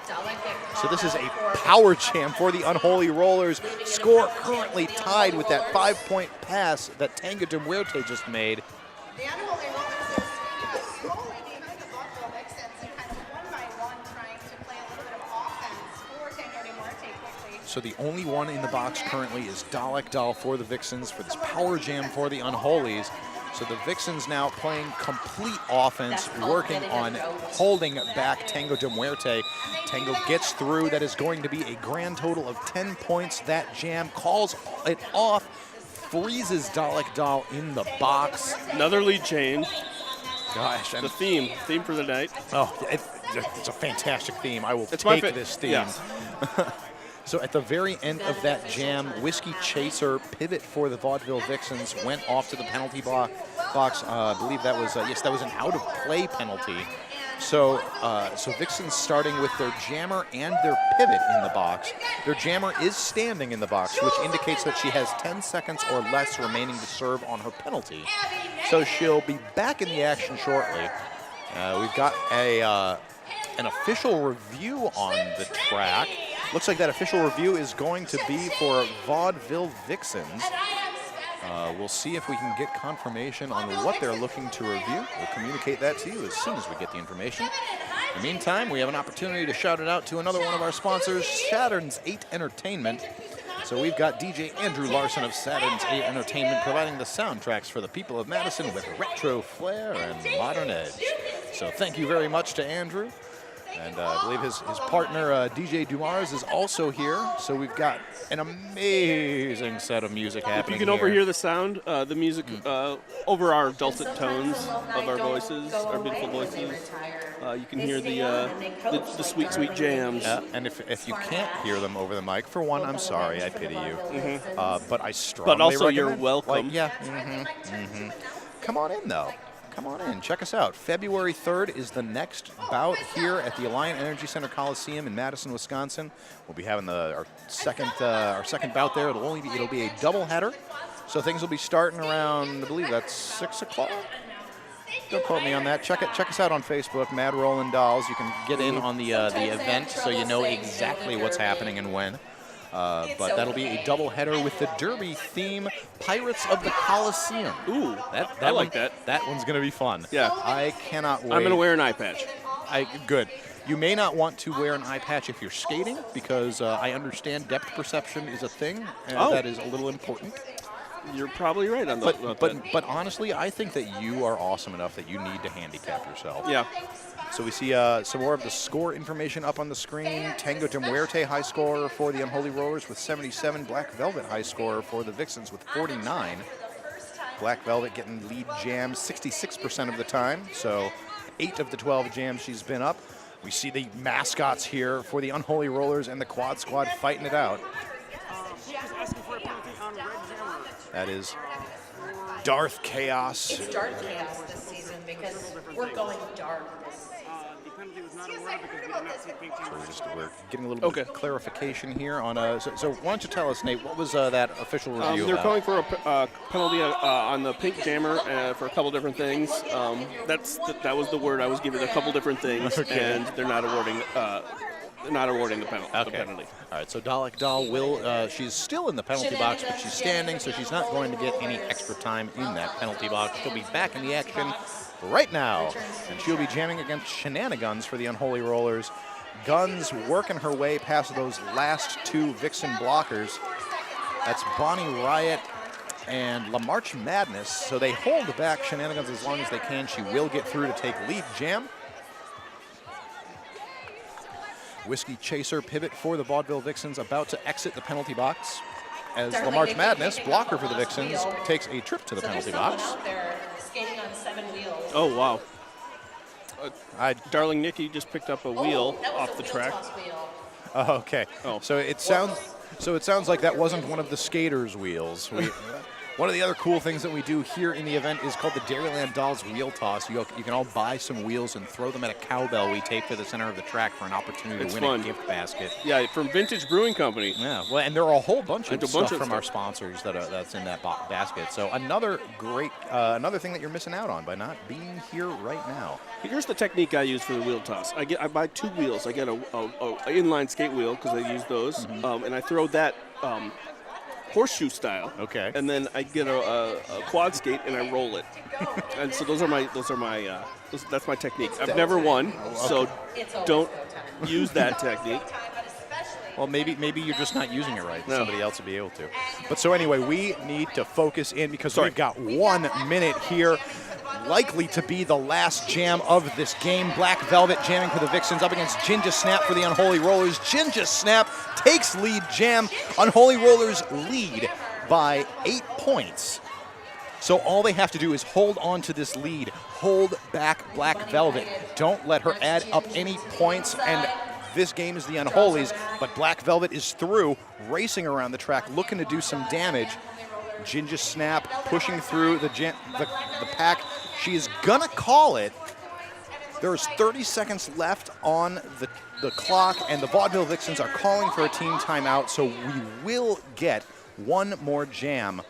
So this is a power jam for the Unholy Rollers. Score currently tied with that 5-point pass that Tango de Muerte just made.
The Unholy Rollers is slowly behind the Vaudeville Vixens and kind of one by one trying to play a little bit of offense for Tango de Muerte quickly.
So the only one in the box currently is Dalek Doll for the Vixens for this power jam for the Unholies. So the Vixens now playing complete offense, working on holding back Tango de Muerte. Tango gets through. That is going to be a grand total of 10 points. That jam calls it off, freezes Dalek Doll in the box.
Another lead change.
Gosh.
The theme for the night.
Oh, it's a fantastic theme. I will take this theme.
Yes.
So at the very end of that jam, Whiskey Chaser, pivot for the Vaudeville Vixens, went off to the penalty box. I believe that was, that was an out-of-play penalty. So Vixens starting with their jammer and their pivot in the box. Their jammer is standing in the box, which indicates that she has 10 seconds or less remaining to serve on her penalty. So she'll be back in the action shortly. We've got an official review on the track. Looks like that official review is going to be for Vaudeville Vixens. We'll see if we can get confirmation on what they're looking to review. We'll communicate that to you as soon as we get the information. In the meantime, we have an opportunity to shout it out to another one of our sponsors, Saturn's 8 Entertainment. So we've got DJ Andrew Larson of Saturn's 8 Entertainment providing the soundtracks for the people of Madison with retro flair and modern edge. So thank you very much to Andrew. And I believe his partner, DJ Dumars, is also here. So we've got an amazing set of music happening.
You can overhear the sound, the music over our dulcet tones of our voices, our beautiful voices. You can hear the sweet, sweet jams.
And if you can't hear them over the mic, for one, I'm sorry, I pity you. But I strongly
But also,
recommend,
you're welcome.
Come on in, though. Come on in. Check us out. February 3rd is the next bout here at the Alliant Energy Center Coliseum in Madison, Wisconsin. We'll be having our second bout there. It'll be a doubleheader. So things will be starting around, I believe that's 6 o'clock. Don't quote me on that. Check us out on Facebook, Mad Rollin' Dolls. You can get in on the event so you know exactly what's happening and when. But that'll be a doubleheader with the Derby theme, Pirates of the Coliseum.
Ooh,
that
I like
one,
that.
That one's going to be fun.
Yeah.
I cannot wait.
I'm going to wear an eye patch.
Good. You may not want to wear an eye patch if you're skating because I understand depth perception is a thing, and that is a little important.
You're probably right on that.
But honestly, I think that you are awesome enough that you need to handicap yourself.
Yeah.
So we see some more of the score information up on the screen. Tango de Muerte high scorer for the Unholy Rollers with 77. Black Velvet high scorer for the Vixens with 49. Black Velvet getting lead jams 66% of the time. So 8 of the 12 jams she's been up. We see the mascots here for the Unholy Rollers and the Quad Squad fighting it out. That is Darth Chaos.
It's Darth Chaos this season because we're going dark this season.
So we're getting a little bit of clarification here on so why don't you tell us, Nate, what was that official review
They're
about?
calling for a penalty on the pink jammer for a couple different things. That was the word I was given, a couple different things, and they're not awarding the penalty.
All right, so Dalek Doll will, she's still in the penalty box, but she's standing, so she's not going to get any extra time in that penalty box. She'll be back in the action right now, and she'll be jamming against Shenanigans for the Unholy Rollers. Guns working her way past those last 2 Vixen blockers. That's Bonnie Riot and La March Madness, so they hold back Shenanigans as long as they can. She will get through to take lead jam. Whiskey Chaser pivot for the Vaudeville Vixens about to exit the penalty box as La March Madness, blocker for the Vixens, takes a trip to the penalty box.
They're skating on 7 wheels.
Oh, wow. Darling Nikki just picked up a wheel off the track.
Oh, okay.
Oh.
So it sounds like that wasn't one of the skaters' wheels. One of the other cool things that we do here in the event is called the Dairyland Dolls Wheel Toss. You can all buy some wheels and throw them at a cowbell we tape to the center of the track for an opportunity to win a gift basket.
Yeah, from Vintage Brewing Company.
Yeah, well, and there are a whole bunch of stuff from our sponsors that's in that basket. So another great, another thing that you're missing out on by not being here right now.
Here's the technique I use for the wheel toss. I buy 2 wheels. I get a inline skate wheel because I use those, and I throw that horseshoe style.
Okay.
And then I get a quad skate and I roll it. And so that's my technique. I've never won, so don't use that technique.
Well, maybe you're just not using it right. No. Somebody else will be able to. But so anyway, we need to focus in because we've got 1 minute here. Likely to be the last jam of this game. Black Velvet jamming for the Vixens up against Ginger Snap for the Unholy Rollers. Ginger Snap takes lead jam. Unholy Rollers lead by 8 points. So all they have to do is hold on to this lead. Hold back Black Velvet. Don't let her add up any points. And this game is the Unholies, but Black Velvet is through, racing around the track, looking to do some damage. Ginger Snap pushing through the pack. She is gonna call it. There's 30 seconds left on the clock, and the Vaudeville Vixens are calling for a team timeout, so we will get 1 more jam.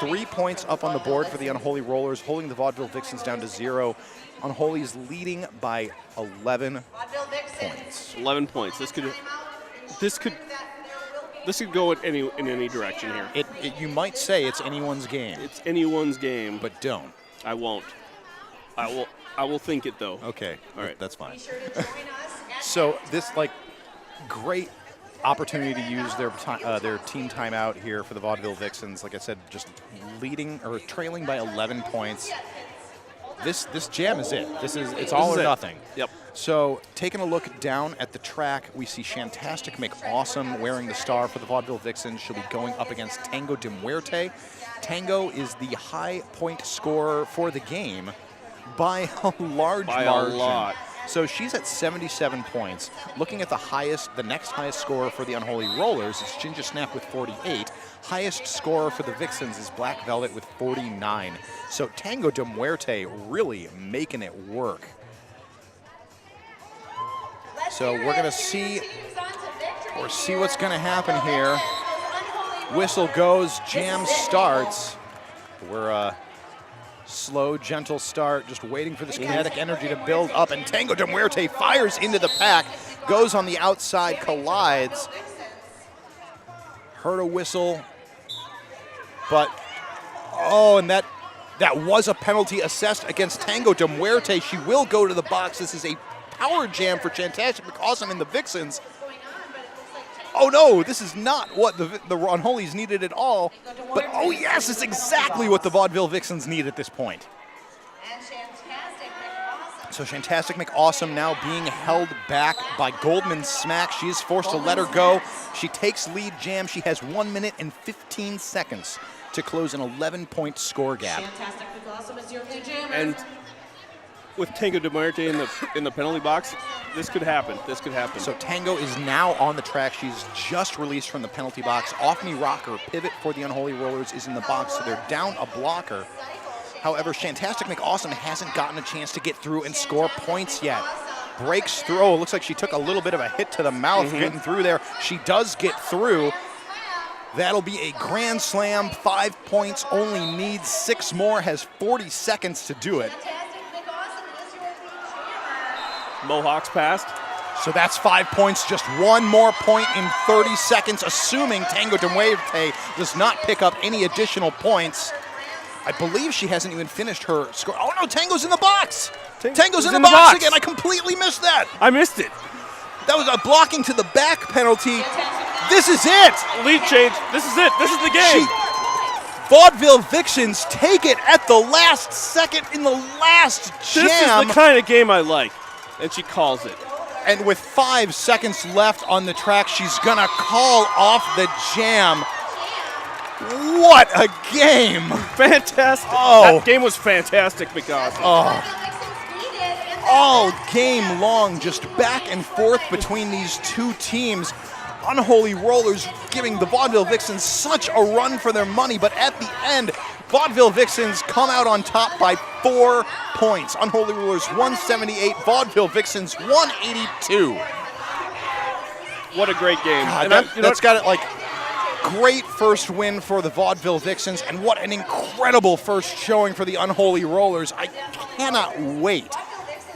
3 points up on the board for the Unholy Rollers, holding the Vaudeville Vixens down to 0. Unholy's leading by 11 points.
11 points. This could go in any direction here.
You might say it's anyone's game.
It's anyone's game,
but don't.
I won't. I will think it though.
Okay.
All right.
That's fine. So this great opportunity to use their team timeout here for the Vaudeville Vixens. Like I said, just leading or trailing by 11 points. This jam is it. It's all or nothing.
Yep.
So taking a look down at the track, we see Shantastic McAwesome wearing the star for the Vaudeville Vixens. She'll be going up against Tango de Muerte. Tango is the high point scorer for the game by a large margin.
A lot.
So she's at 77 points. Looking at the next highest scorer for the Unholy Rollers is Ginger Snap with 48. Highest scorer for the Vixens is Black Velvet with 49. So Tango de Muerte really making it work. So we're going to see what's going to happen here. Whistle goes, jam starts. We're slow, gentle start, just waiting for this kinetic energy to build up, and Tango de Muerte fires into the pack, goes on the outside, collides. Heard a whistle, but, and that was a penalty assessed against Tango de Muerte. She will go to the box. This is a power jam for Shantastic McAwesome and the Vixens. Oh no, this is not what the Unholies needed at all. But oh yes, it's exactly what the Vaudeville Vixens need at this point. So Shantastic McAwesome now being held back by Goldman Smack. She is forced to let her go. She takes lead jam. She has 1 minute and 15 seconds to close an 11-point score gap.
And with Tango de Muerte in the penalty box, this could happen.
So Tango is now on the track. She's just released from the penalty box. Off-knee rocker pivot for the Unholy Rollers is in the box, so they're down a blocker. However, Shantastic McAwesome hasn't gotten a chance to get through and score points yet. Breaks through. Oh, it looks like she took a little bit of a hit to the mouth getting through there. She does get through. That'll be a grand slam. 5 points, only needs 6 more, has 40 seconds to do it.
Mohawks passed.
So that's 5 points, just 1 more point in 30 seconds, assuming Tango de Muerte does not pick up any additional points. I believe she hasn't even finished her score. Oh no, Tango's in the box! Tango's in the box again, I completely missed that!
I missed it.
That was a blocking to the back penalty. This is it!
Lead change, this is it, this is the game.
Vaudeville Vixens take it at the last second in the last jam.
This is the kind of game I like. And she calls it.
And with 5 seconds left on the track, she's gonna call off the jam. What a game!
Fantastic.
Oh.
That game was fantastic, McAwesome.
Oh. All game long, just back and forth between these two teams. Unholy Rollers giving the Vaudeville Vixens such a run for their money, but at the end, Vaudeville Vixens come out on top by 4 points. Unholy Rollers 178, Vaudeville Vixens 182.
What a great game.
God, that's got it like great first win for the Vaudeville Vixens, and what an incredible first showing for the Unholy Rollers. I cannot wait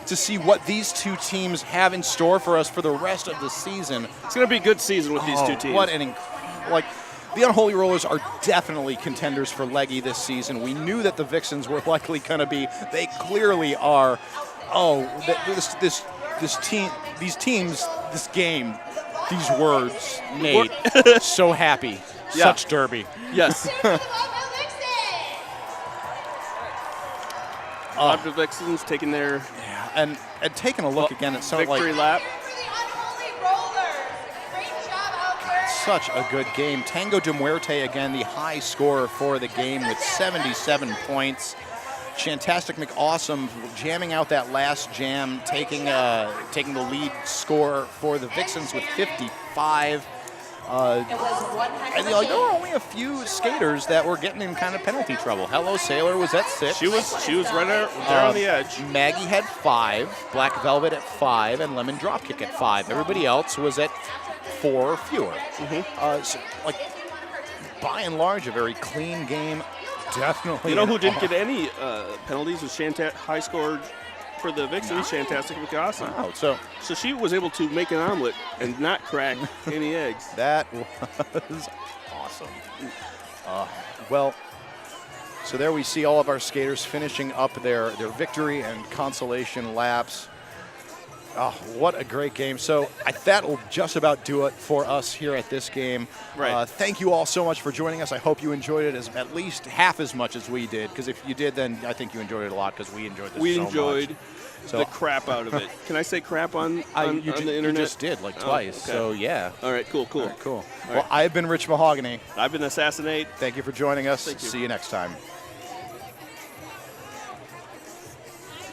to see what these two teams have in store for us for the rest of the season.
It's going to be a good season with these two teams.
What an the Unholy Rollers are definitely contenders for Leggy this season. We knew that the Vixens were likely going to be. They clearly are. Oh, this team, these teams, this game, these words made so happy.
Yeah.
Such derby.
Yes. Vaudeville Vixens taking their
and taking a look again at some
victory lap.
Such a good game. Tango de Muerte again, the high scorer for the game with 77 points. Shantastic McAwesome jamming out that last jam, taking the lead score for the Vixens with 55. And there were only a few skaters that were getting in kind of penalty trouble. Hello Sailor was at 6.
She was right there on the edge.
Maggie had 5, Black Velvet at 5, and Lemon Dropkick at 5. Everybody else was at 4 or fewer. So, by and large, a very clean game. Definitely.
You know who didn't get any penalties was high score for the Vixens, Shantastic McAwesome.
Wow,
so she was able to make an omelet and not crack any eggs.
That was awesome. So there we see all of our skaters finishing up their victory and consolation laps. Oh, what a great game. So that'll just about do it for us here at this game.
Right.
Thank you all so much for joining us. I hope you enjoyed it at least half as much as we did, because if you did, then I think you enjoyed it a lot, because we enjoyed this
We
so
enjoyed
much.
the crap out of it. Can I say crap on the internet?
You just did, like twice.
okay.
So, yeah.
All right, cool.
All right, cool.
All
Well,
right.
I've been Rich Mahogany.
I've been Assassinate.
Thank you for joining us.
Thank you.
See you next time.